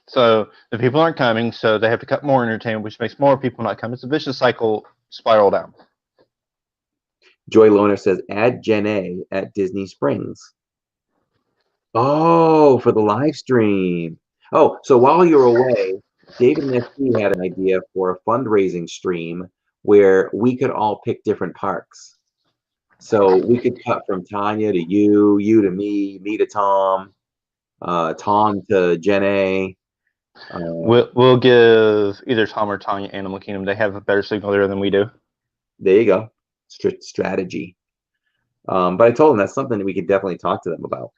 So the people aren't coming, so they have to cut more entertainment, which makes more people not come. It's a vicious cycle spiral down. Joy Loner says, add Gen A at Disney Springs. Oh, for the live stream. Oh, so while you're away, David and SC had an idea for a fundraising stream where we could all pick different parks. So we could cut from Tanya to you, you to me to Tom, Tom to Gen A. We'll give either Tom or Tanya Animal Kingdom. They have a better signal there than we do. There you go. Strategy. But I told them that's something that we could definitely talk to them about.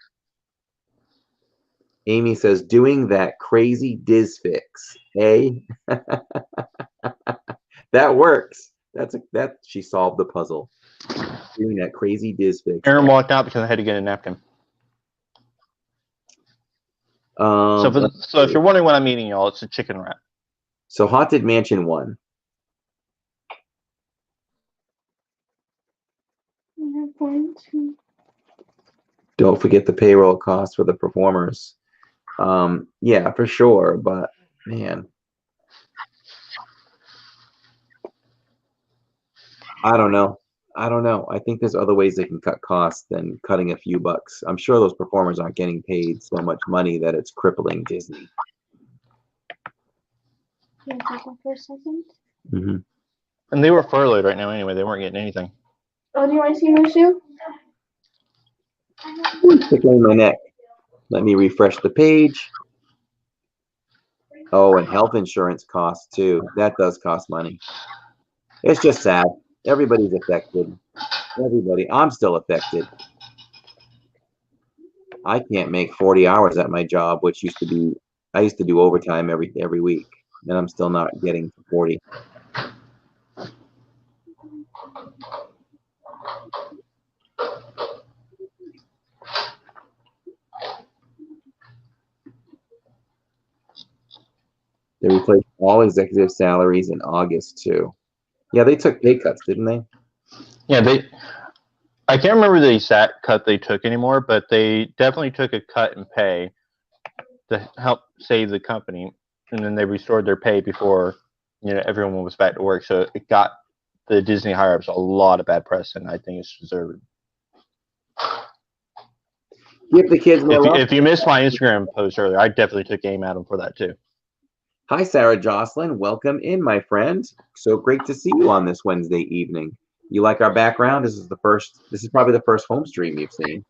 Amy says, doing that crazy Diz fix, eh? That works. That she solved the puzzle. Doing that crazy Diz fix. Aaron walked out because I had to get a napkin. So if you're wondering what I'm eating, y'all, it's a chicken wrap. So Haunted Mansion 1. Don't forget the payroll costs for the performers. Yeah, for sure, but man, I don't know. I don't know. I think there's other ways they can cut costs than cutting a few bucks. I'm sure those performers aren't getting paid so much money that it's crippling Disney. Can you talk for a second? Mm-hmm. And they were furloughed right now anyway. They weren't getting anything. Oh, do you want to see Mushu? Tickling my neck. Let me refresh the page. Oh, and health insurance costs too. That does cost money. It's just sad. Everybody's affected. Everybody. I'm still affected. I can't make 40 hours at my job, which used to be, I used to do overtime every week, and I'm still not getting 40. They replaced all executive salaries in August too. Yeah, they took pay cuts, didn't they? Yeah, I can't remember the exact cut they took anymore, but they definitely took a cut in pay to help save the company, and then they restored their pay before everyone was back to work. So it got the Disney higher-ups a lot of bad press, and I think it's deserved. Give the kids my love. If you missed my Instagram post earlier, I definitely took aim at them for that too. Hi, Sarah Jocelyn. Welcome in, my friend. So great to see you on this Wednesday evening. You like our background? This is probably the first home stream you've seen.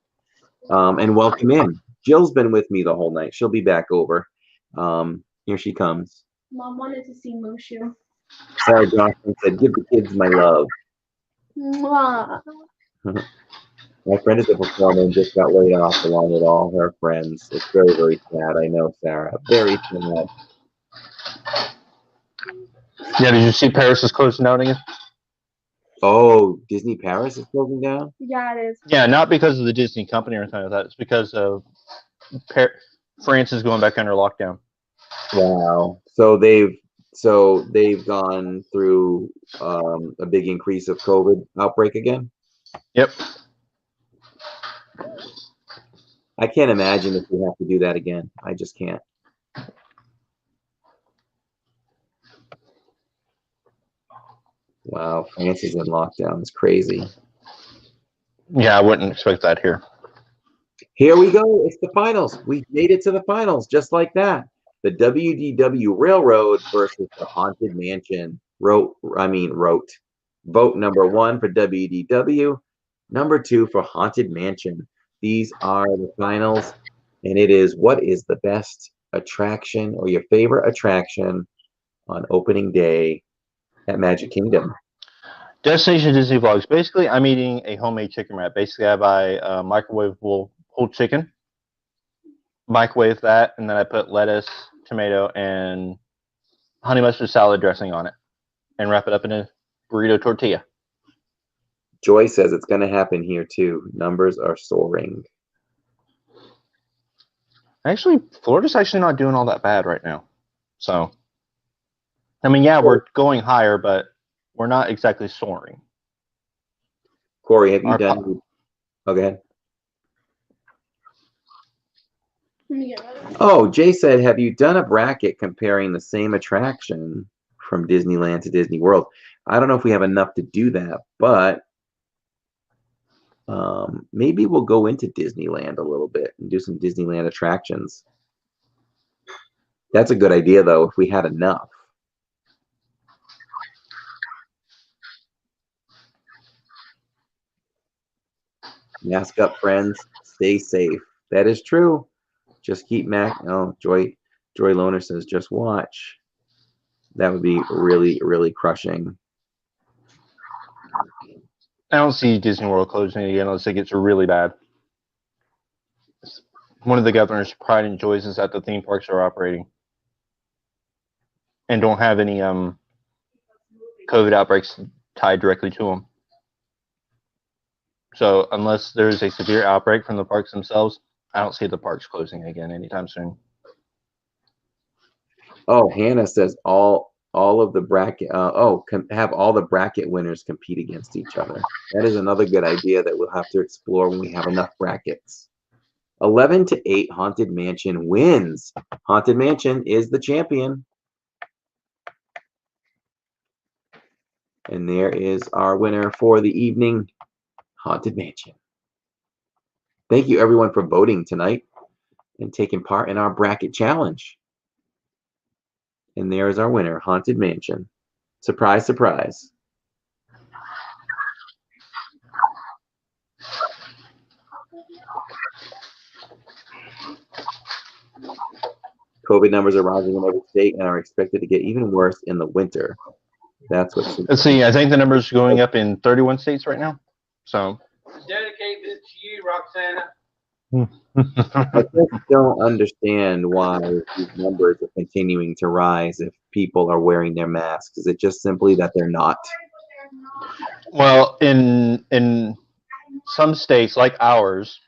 And welcome in. Jill's been with me the whole night. She'll be back over. Here she comes. Mom wanted to see Mushu. Sarah Johnson said, give the kids my love. Mwah. My friend is a performer and just got laid off along with all her friends. It's very, very sad. I know, Sarah. Very sad. Yeah, did you see Paris is closing down again? Oh, Disney Paris is closing down? Yeah, it is. Yeah, not because of the Disney company or anything like that. It's because of France is going back under lockdown. Wow. So they've gone through a big increase of COVID outbreak again? Yep. I can't imagine if we have to do that again. I just can't. Wow, France is in lockdown. It's crazy. Yeah, I wouldn't expect that here. Here we go. It's the finals. We made it to the finals just like that. The WDW Railroad versus the Haunted Mansion. Vote number 1 for WDW, number 2 for Haunted Mansion. These are the finals, and it is what is the best attraction or your favorite attraction on opening day at Magic Kingdom. Destination Disney Vlogs. Basically, I'm eating a homemade chicken wrap. Basically, I buy microwavable whole chicken, microwave that, and then I put lettuce, tomato, and honey mustard salad dressing on it, and wrap it up in a burrito tortilla. Joy says it's going to happen here too. Numbers are soaring. Actually, Florida's actually not doing all that bad right now. So, I mean, yeah, we're going higher, but we're not exactly soaring. Corey, have you done? Oh, go ahead. Oh, Jay said, have you done a bracket comparing the same attraction from Disneyland to Disney World? I don't know if we have enough to do that, but maybe we'll go into Disneyland a little bit and do some Disneyland attractions. That's a good idea, though, if we had enough. Mask up, friends. Stay safe. That is true. Just keep Joy Loner says, just watch. That would be really, really crushing. I don't see Disney World closing again unless it gets really bad. One of the governor's pride and joys is that the theme parks are operating and don't have any COVID outbreaks tied directly to them. So unless there's a severe outbreak from the parks themselves, I don't see the parks closing again anytime soon. Oh, Hannah says all of the bracket. Have all the bracket winners compete against each other. That is another good idea that we'll have to explore when we have enough brackets. 11-8, Haunted Mansion wins. Haunted Mansion is the champion. And there is our winner for the evening, Haunted Mansion. Thank you everyone for voting tonight and taking part in our bracket challenge. And there is our winner, Haunted Mansion. Surprise, surprise. COVID numbers are rising in every state and are expected to get even worse in the winter. That's what. Let's see. I think the numbers are going up in 31 states right now. So. Dedicate this to you, Roxana. I just don't understand why these numbers are continuing to rise if people are wearing their masks. Is it just simply that they're not? Well, in some states like ours,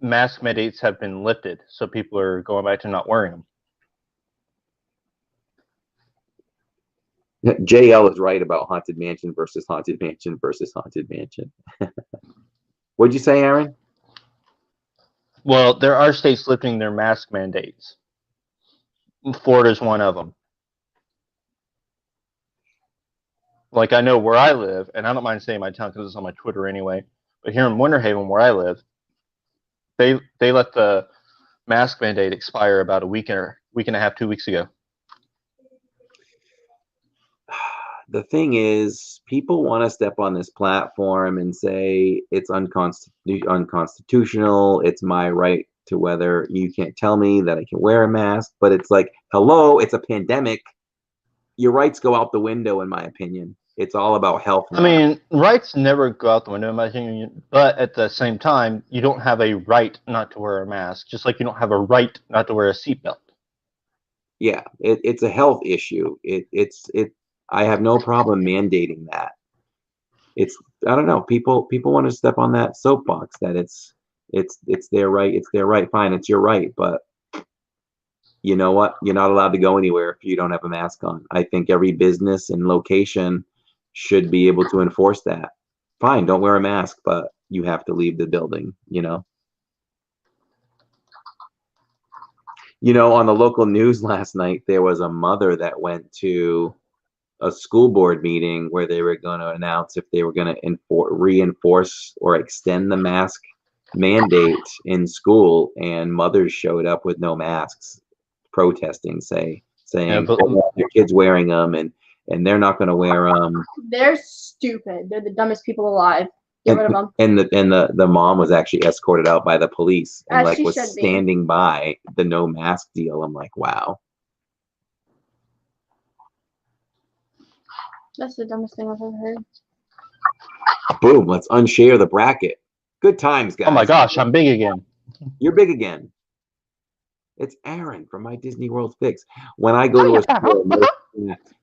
mask mandates have been lifted, so people are going back to not wearing them. JL is right about Haunted Mansion versus Haunted Mansion versus Haunted Mansion. What'd you say, Aaron? Well, there are states lifting their mask mandates. Florida's one of them. Like, I know where I live, and I don't mind saying my town because it's on my Twitter anyway, but here in Winter Haven, where I live, they let the mask mandate expire about a week and a half, 2 weeks ago. The thing is, people want to step on this platform and say it's unconstitutional. It's my right to whether you can't tell me that I can wear a mask. But it's like, hello, it's a pandemic. Your rights go out the window, in my opinion. It's all about health now. I mean, rights never go out the window, in my opinion. But at the same time, you don't have a right not to wear a mask, just like you don't have a right not to wear a seatbelt. Yeah, it's a health issue. I have no problem mandating that. I don't know. People want to step on that soapbox that it's their right. It's their right. Fine, it's your right. But you know what? You're not allowed to go anywhere if you don't have a mask on. I think every business and location should be able to enforce that. Fine, don't wear a mask, but you have to leave the building, you know? You know, on the local news last night, there was a mother that went to a school board meeting where they were going to announce if they were going to reinforce or extend the mask mandate in school, and mothers showed up with no masks protesting, saying your kids wearing them and they're not going to wear them. They're stupid. They're the dumbest people alive. Get rid of them. And the mom was actually escorted out by the police and As like she was should be. standing by the no mask deal. I'm like, wow. That's the dumbest thing I've ever heard. Boom, let's unshare the bracket. Good times, guys. Oh my gosh, I'm big again. You're big again. It's Aaron from My Disney World Fix. When I go to a store,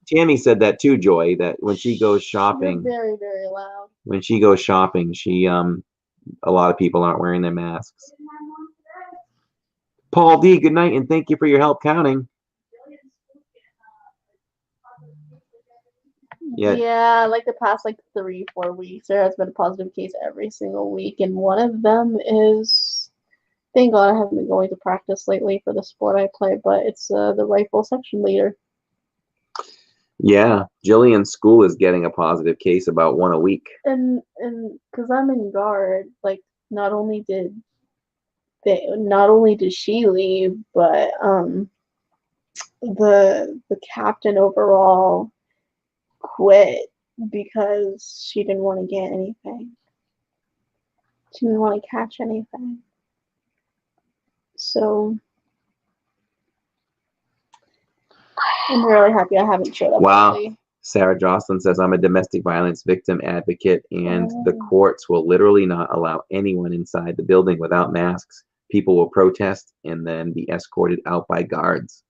Tammy said that too, Joy, that when she goes shopping, You're very, very loud. when she goes shopping, she a lot of people aren't wearing their masks. Paul D, good night, and thank you for your help counting. Yeah, like the past 3-4 weeks, there has been a positive case every single week, and one of them is, thank God I haven't been going to practice lately for the sport I play, but it's the rifle section leader. Yeah, Jillian's school is getting a positive case, about one a week. And because I'm in guard, not only did she leave, but the captain overall quit because she didn't want to get anything. She didn't want to catch anything. So I'm really happy I haven't showed up. Wow. Lately. Sarah Jocelyn says, I'm a domestic violence victim advocate, and the courts will literally not allow anyone inside the building without masks. People will protest and then be escorted out by guards.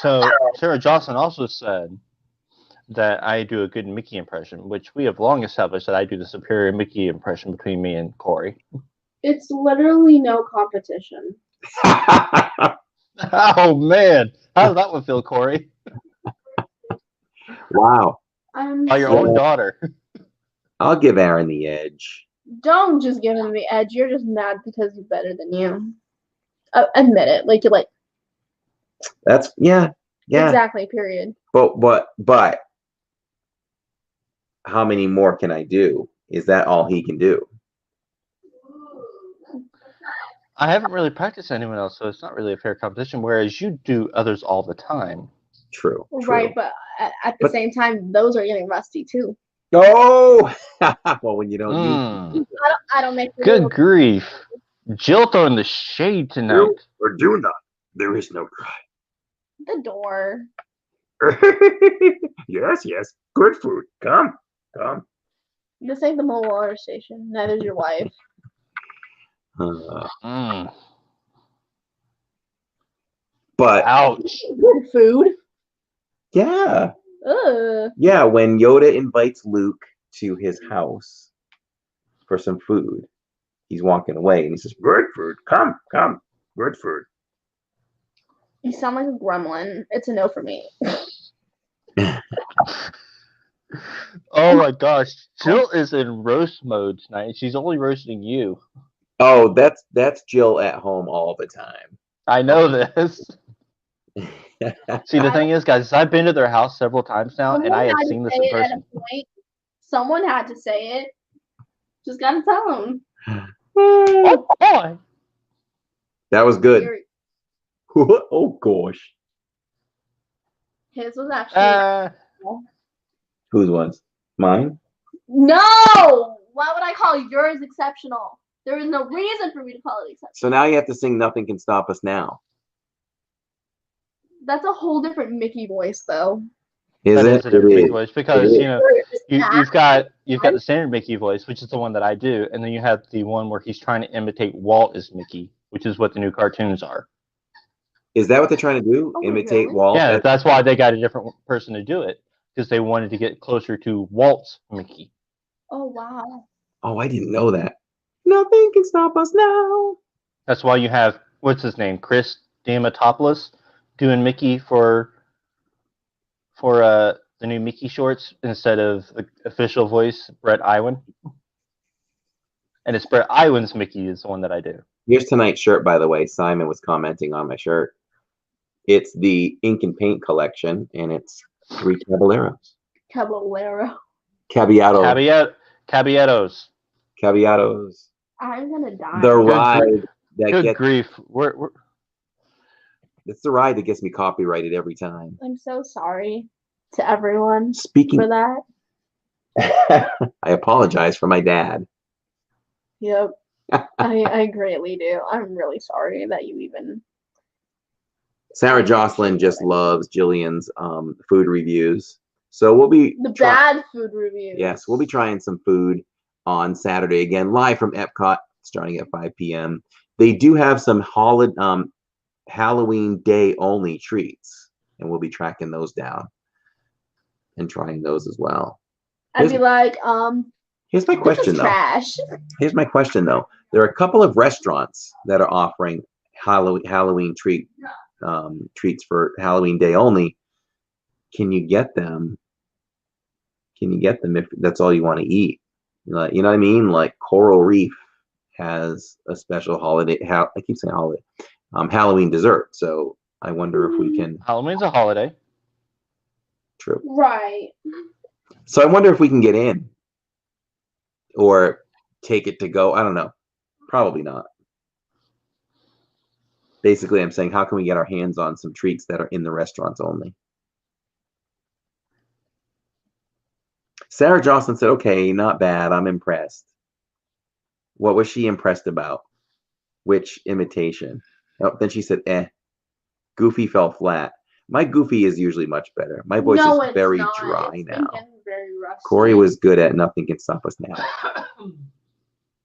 So Sarah Jocelyn also said that I do a good Mickey impression, which we have long established that I do the superior Mickey impression between me and Corey. It's literally no competition. Oh man, how does that one feel, Corey? Wow. By your own daughter. I'll give Aaron the edge. Don't just give him the edge. You're just mad because he's better than you. Admit it. You're like. That's, yeah. Yeah. Exactly. Period. But how many more can I do? Is that all he can do? I haven't really practiced anyone else, so it's not really a fair competition. Whereas you do others all the time. True. Right, but at the same time, those are getting rusty too. Oh, well, when you don't use I don't make. Good grief, Jill throwing the shade tonight. or do not, there is no cry. The door. Yes, yes. Good food. Come. This ain't the mobile water station. Neither's your wife. But Ouch. Good food. yeah. Ugh. Yeah, when Yoda invites Luke to his house for some food, he's walking away and he says, "Good food. Come. Good food." You sound like a gremlin. It's a no for me. Oh my gosh, Jill is in roast mode tonight. She's only roasting you. Oh, that's Jill at home all the time. I know this. See, the thing is, guys, I've been to their house several times now, and I have seen this in person. Someone had to say it. Just gotta tell them. Oh boy! That was good. Oh gosh. His was actually. Whose was? Mine? No! Why would I call yours exceptional? There is no reason for me to call it exceptional. So now you have to sing "Nothing Can Stop Us Now." That's a whole different Mickey voice, though. That is a different Mickey voice because you know you've got the standard Mickey voice, which is the one that I do, and then you have the one where he's trying to imitate Walt as Mickey, which is what the new cartoons are. Is that what they're trying to do? Imitate really? Walt? Yeah, that's why they got a different person to do it, because they wanted to get closer to Walt's Mickey. Oh wow! Oh, I didn't know that. Nothing can stop us now. That's why you have what's his name, Chris Diamantopoulos, doing Mickey for the new Mickey shorts instead of the official voice, Brett Iwan. And it's Brett Iwan's Mickey is the one that I do. Here's tonight's shirt, by the way. Simon was commenting on my shirt. It's the ink and paint collection, and it's 3 caballeros. Caballero. Caballeros. Caballeros. I'm gonna die. The ride that Good gets grief. it's the ride that gets me copyrighted every time. I'm so sorry to everyone Speaking for that. I apologize for my dad. Yep. I greatly do. I'm really sorry that you even. Sarah Jocelyn just loves Jillian's food reviews. So we'll be bad food reviews. Yes, we'll be trying some food on Saturday again, live from Epcot, starting at 5 p.m. They do have some Halloween day only treats, and we'll be tracking those down and trying those as well. I'd be like, here's my question though. Trash. Here's my question though. There are a couple of restaurants that are offering Halloween treats for Halloween day only. Can you get them? If that's all you want to eat? You know what I mean? Like Coral Reef has a special holiday. I keep saying holiday. Halloween dessert. So I wonder if we can. Halloween's a holiday. True. Right. So I wonder if we can get in, or take it to go. I don't know. Probably not. Basically, I'm saying, how can we get our hands on some treats that are in the restaurants only? Sarah Jocelyn said, okay, not bad. I'm impressed. What was she impressed about? Which imitation? Oh, then she said, Goofy fell flat. My Goofy is usually much better. My voice is very dry now. Very Corey was good at Nothing Can Stop Us Now.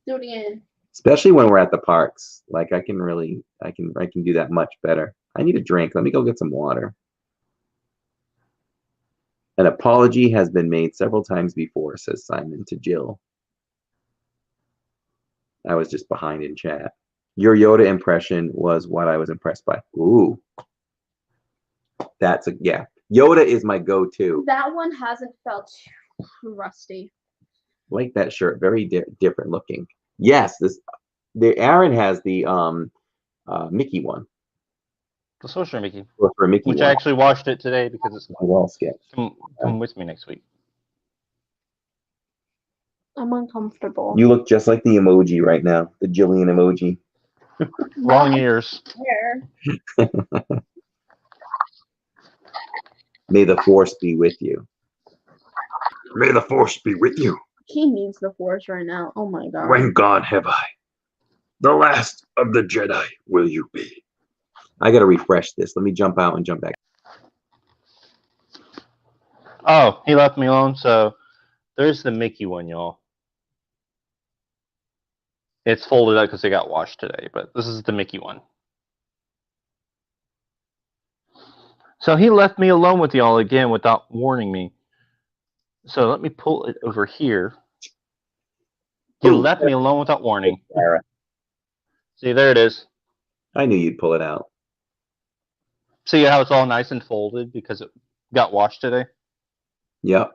Do it again. Especially when we're at the parks. Like I can do that much better. I need a drink. Let me go get some water. An apology has been made several times before, says Simon to Jill. I was just behind in chat. Your Yoda impression was what I was impressed by. Ooh. Yeah. Yoda is my go-to. That one hasn't felt too rusty. Like that shirt. Very different looking. Yes, Aaron has the Mickey one. The Sorcerer Mickey, For Mickey which one. I actually watched it today because it's Well sketch. come with me next week. I'm uncomfortable. You look just like the emoji right now, the Jillian emoji. Long ears. Hair. May the force be with you. May the force be with you. He needs the force right now. Oh my god. When gone have I. The last of the Jedi will you be. I gotta refresh this. Let me jump out and jump back. Oh, he left me alone. So there's the Mickey one, y'all. It's folded up because it got washed today, but this is the Mickey one. So he left me alone with y'all again without warning me. So let me pull it over here. He left me alone without warning. Sarah. See, there it is. I knew you'd pull it out. See how it's all nice and folded because it got washed today? Yep.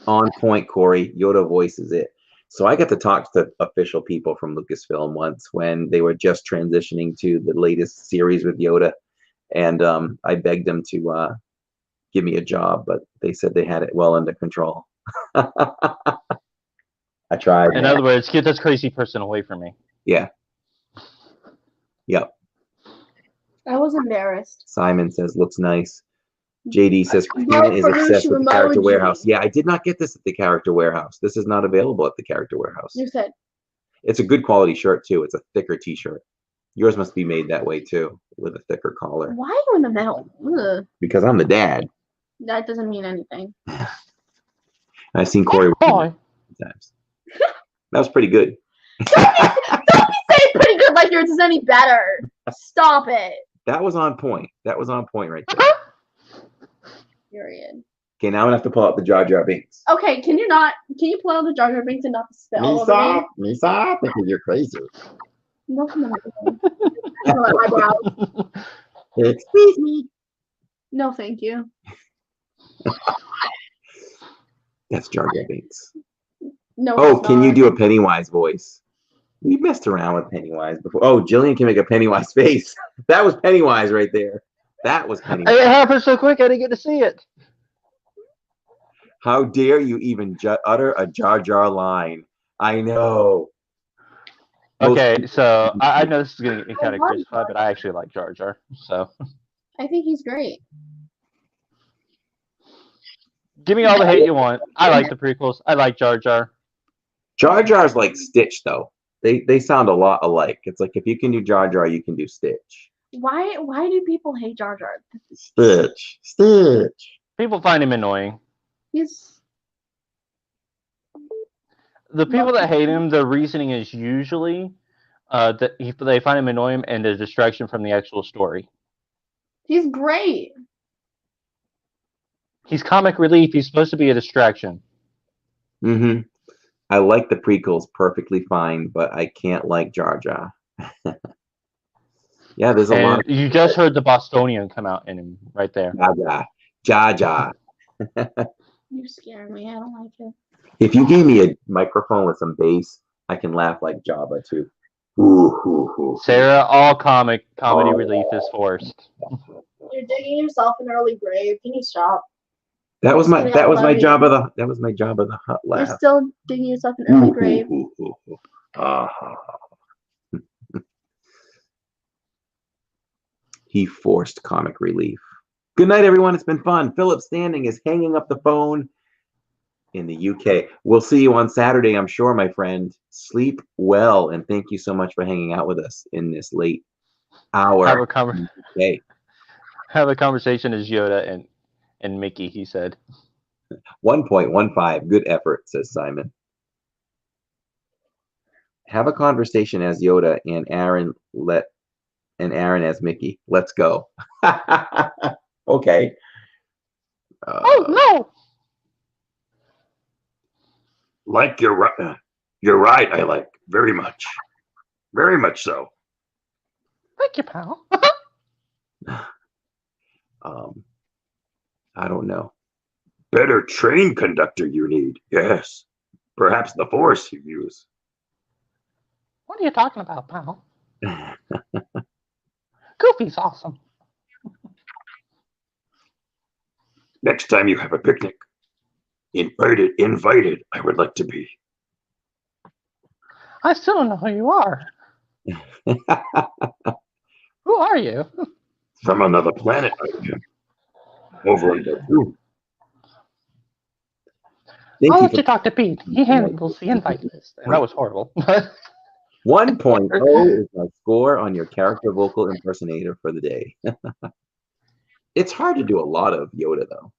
On point, Corey. Yoda voices it. So I got to talk to official people from Lucasfilm once when they were just transitioning to the latest series with Yoda. And I begged them to give me a job, but they said they had it well under control. I tried. In other words, get this crazy person away from me. Yeah. Yep. I was embarrassed. Simon says, looks nice. JD says, Christina No is obsessed with the Character emoji. Warehouse. Yeah, I did not get this at the Character Warehouse. This is not available at the Character Warehouse. You said. It's a good quality shirt, too. It's a thicker t-shirt. Yours must be made that way, too, with a thicker collar. Why are you in the middle? Ugh. Because I'm the dad. That doesn't mean anything. I've seen Corey Boy. times. That was pretty good. Don't say pretty good like yours is any better. Stop it. That was on point. That was on point right there. Period. Okay, now I'm gonna have to pull out the Jar Jar Binks. Okay, can you pull out the Jar Jar Binks and not the spell over me? Misa, because you're crazy. No, no, no. Eyebrows. Excuse me. No, thank you. That's Jar Jar Binks. No. Oh, it's can you not. do a Pennywise voice? We messed around with Pennywise before. Oh, Jillian can make a Pennywise face. That was Pennywise right there. That was Pennywise. It happened so quick, I didn't get to see it. How dare you even utter a Jar Jar line? I know. Okay, so I know this is going to get me kind of crucified, but I actually like Jar Jar. So I think he's great. give me all the hate you want. I like the prequels. I like Jar Jar. Jar Jar's like Stitch, though. They sound a lot alike. It's like if you can do Jar Jar, you can do Stitch. Why do people hate Jar Jar? Stitch. People find him annoying. He's The people that hate him, the reasoning is usually that they find him annoying and a distraction from the actual story. he's great. He's comic relief. He's supposed to be a distraction. Mm-hmm. I like the prequels perfectly fine, but I can't like Jar Jar. Yeah, there's a And lot. you just heard the Bostonian come out in him right there. Jar Jar. You scare me. I don't like it. If you gave me a microphone with some bass, I can laugh like Jabba too. Ooh. Sarah, all comedy relief is forced. You're digging yourself an early grave. Can you stop? That was my Funny. Jabba the Hutt laugh. You're still digging yourself an early grave. He forced comic relief. Good night, everyone. It's been fun. Philip Standing is hanging up the phone in the UK. We'll see you on Saturday, I'm sure, my friend. Sleep well, and thank you so much for hanging out with us in this late hour. Have a conversation as Yoda and Mickey, he said. 1.15. Good effort, says Simon. Have a conversation as Yoda and Aaron as Mickey. Let's go. Okay. Oh no! Like you're right. I like very much so. Thank you, pal. I don't know. Better train conductor you need. Yes. Perhaps the Force you use. What are you talking about, pal? Goofy's awesome. Next time you have a picnic, invited, I would like to be. I still don't know who you are. Who are you? From another planet, I am. Over in Batuu. I'll let you talk to Pete. He handles the invite list. And that was horrible. 1.0 is my score on your character vocal impersonator for the day. It's hard to do a lot of Yoda, though.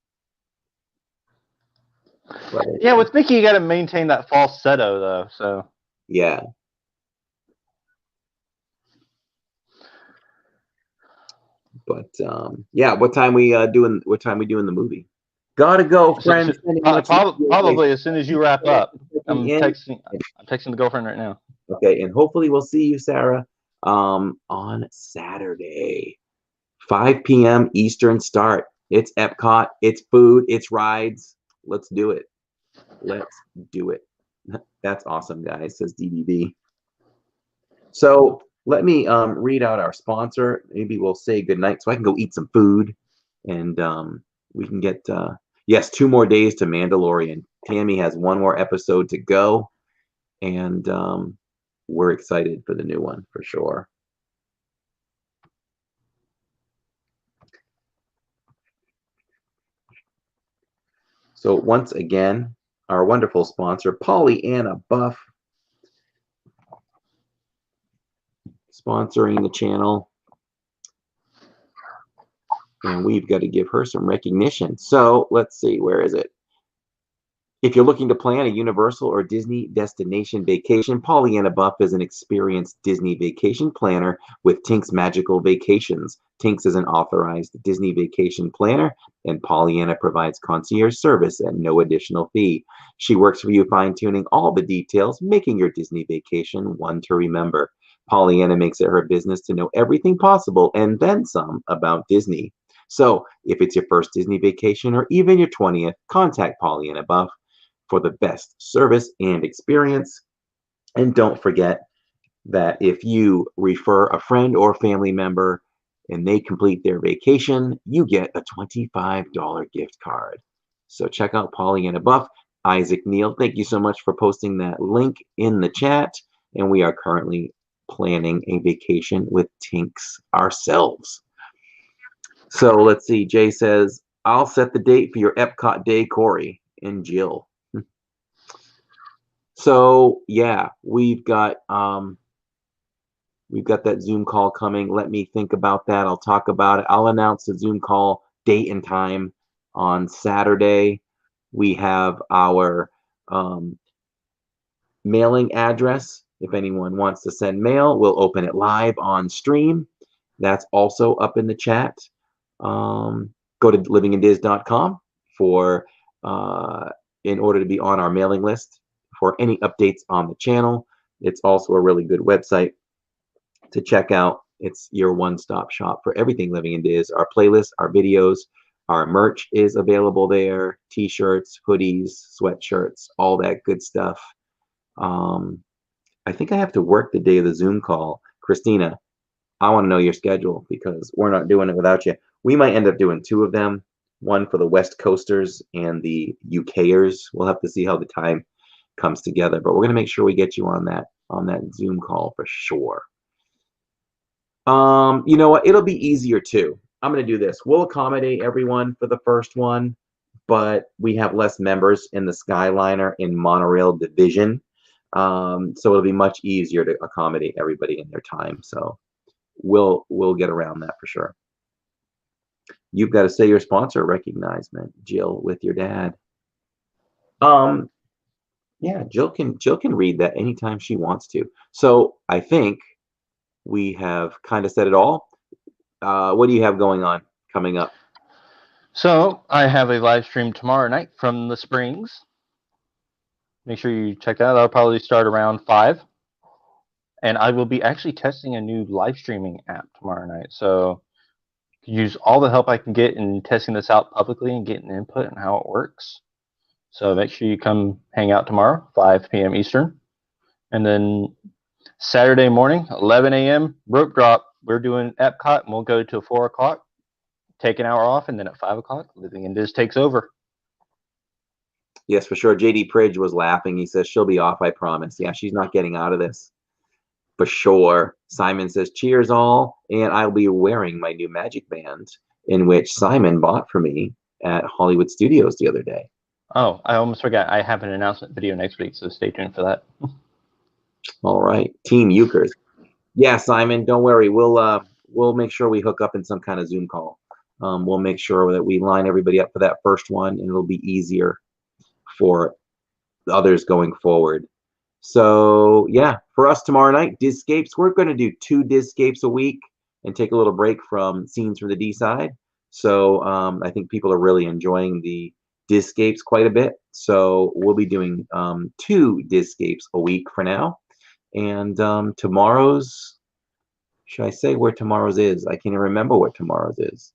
But, yeah, with Mickey, you got to maintain that falsetto, though. So yeah. But yeah, what time we doing the movie? Gotta go, friends. Probably as soon as you wrap up. I'm texting the girlfriend right now. Okay, and hopefully we'll see you, Sarah, on Saturday, 5 p.m. Eastern start. It's Epcot, it's food, it's rides. Let's do it. Let's do it. That's awesome, guys, says DDB. So let me read out our sponsor. Maybe we'll say goodnight so I can go eat some food. And we can get, yes, 2 more days to Mandalorian. Tammy has 1 more episode to go. And we're excited for the new one, for sure. So once again, our wonderful sponsor, Pollyanna Buff, sponsoring the channel. And we've got to give her some recognition. So let's see, where is it? If you're looking to plan a Universal or Disney destination vacation, Pollyanna Buff is an experienced Disney vacation planner with Tink's Magical Vacations. Tink's is an authorized Disney vacation planner, and Pollyanna provides concierge service at no additional fee. She works for you, fine-tuning all the details, making your Disney vacation one to remember. Pollyanna makes it her business to know everything possible and then some about Disney. So if it's your first Disney vacation or even your 20th, contact Pollyanna Buff for the best service and experience. And don't forget that if you refer a friend or family member and they complete their vacation, you get a $25 gift card. So check out Pollyanna Buff. Isaac Neal, thank you so much for posting that link in the chat. And we are currently planning a vacation with Tinks ourselves. So let's see. Jay says, I'll set the date for your Epcot day, Corey and Jill. So yeah, we've got that Zoom call coming. Let me think about that. I'll talk about it. I'll announce the Zoom call date and time on Saturday. We have our mailing address. If anyone wants to send mail, we'll open it live on stream. That's also up in the chat. Go to livingindiz.com for in order to be on our mailing list for any updates on the channel. It's also a really good website to check out. It's your one-stop shop for everything Living in Diz. Our playlists, our videos, our merch is available there. T-shirts, hoodies, sweatshirts, all that good stuff. I think I have to work the day of the Zoom call. Christina, I want to know your schedule because we're not doing it without you. We might end up doing 2 of them, one for the West Coasters and the UKers. We'll have to see how the time comes together, but we're going to make sure we get you on that Zoom call for sure. You know what? It'll be easier too. I'm going to do this. We'll accommodate everyone for the first one, but we have less members in the Skyliner in monorail division. So it'll be much easier to accommodate everybody in their time. So we'll get around that for sure. You've got to say your sponsor recognizement, Jill, with your dad. Yeah, Jill can read that anytime she wants to. So I think we have kind of said it all. What do you have going on coming up? So I have a live stream tomorrow night from the Springs. Make sure you check that out. I'll probably start around 5. And I will be actually testing a new live streaming app tomorrow night. So use all the help I can get in testing this out publicly and getting input on how it works. So make sure you come hang out tomorrow, 5 p.m. Eastern. And then Saturday morning, 11 a.m., rope drop. we're doing Epcot, and we'll go to 4 o'clock, take an hour off, and then at 5 o'clock, Living in Diz takes over. Yes, for sure. JD Pridge was laughing. He says she'll be off, I promise. Yeah, she's not getting out of this. For sure. Simon says, cheers all, and I'll be wearing my new Magic Band, in which Simon bought for me at Hollywood Studios the other day. Oh, I almost forgot. I have an announcement video next week, so stay tuned for that. All right. Team Euchers. Yeah, Simon, don't worry. We'll make sure we hook up in some kind of Zoom call. We'll make sure that we line everybody up for that first one, and it'll be easier for the others going forward. So yeah, for us tomorrow night, Dizscapes. We're going to do 2 Dizscapes a week and take a little break from scenes from the D side. So I think people are really enjoying the Dizscapes quite a bit. So we'll be doing 2 Dizscapes a week for now. And tomorrow's, should I say where tomorrow's is? I can't even remember what tomorrow's is.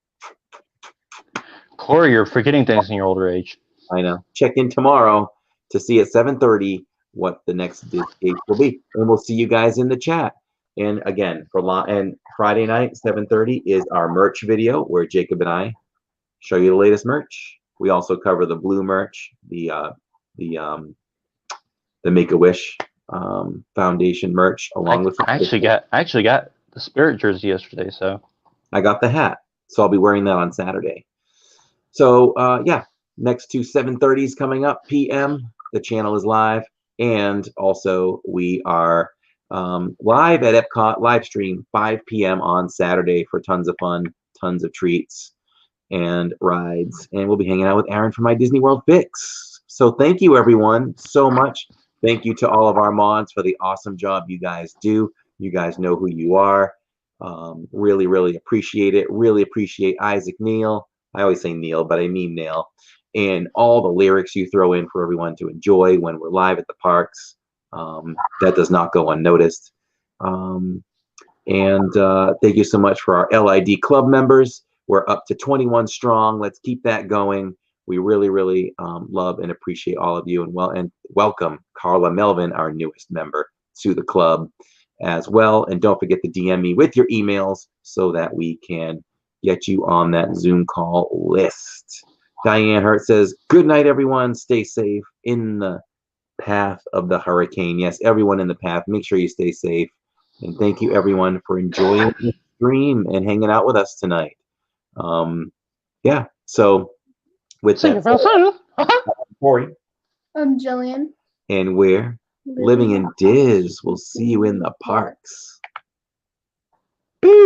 Corey, you're forgetting things in your older age. I know. Check in tomorrow to see at 7:30 what the next Dizscape will be. And we'll see you guys in the chat. And again, and Friday night, 7:30 is our merch video where Jacob and I show you the latest merch. We also cover the blue merch, the Make-A-Wish Foundation merch, along with. I actually got the Spirit jersey yesterday, so I got the hat, so I'll be wearing that on Saturday. So yeah, next to 7:30 is coming up p.m. The channel is live, and also we are live at Epcot live stream 5 p.m. on Saturday for tons of fun, tons of treats and rides, and we'll be hanging out with Aaron from My Disney World Fix. So thank you everyone so much. Thank you to all of our mods for the awesome job you guys do. You guys know who you are. Really, really appreciate it. Really appreciate Isaac Neal. I always say Neil, but I mean Neil. And all the lyrics you throw in for everyone to enjoy when we're live at the parks. That does not go unnoticed. And thank you so much for our LID club members. We're up to 21 strong. Let's keep that going. We really, really love and appreciate all of you, and welcome Carla Melvin, our newest member, to the club as well. And don't forget to DM me with your emails so that we can get you on that Zoom call list. Diane Hurt says, good night, everyone. Stay safe in the path of the hurricane. Yes, everyone in the path. Make sure you stay safe. And thank you, everyone, for enjoying the stream and hanging out with us tonight. Yeah, so with that, Corey. I'm Jillian. And we're living in Diz. We'll see you in the parks.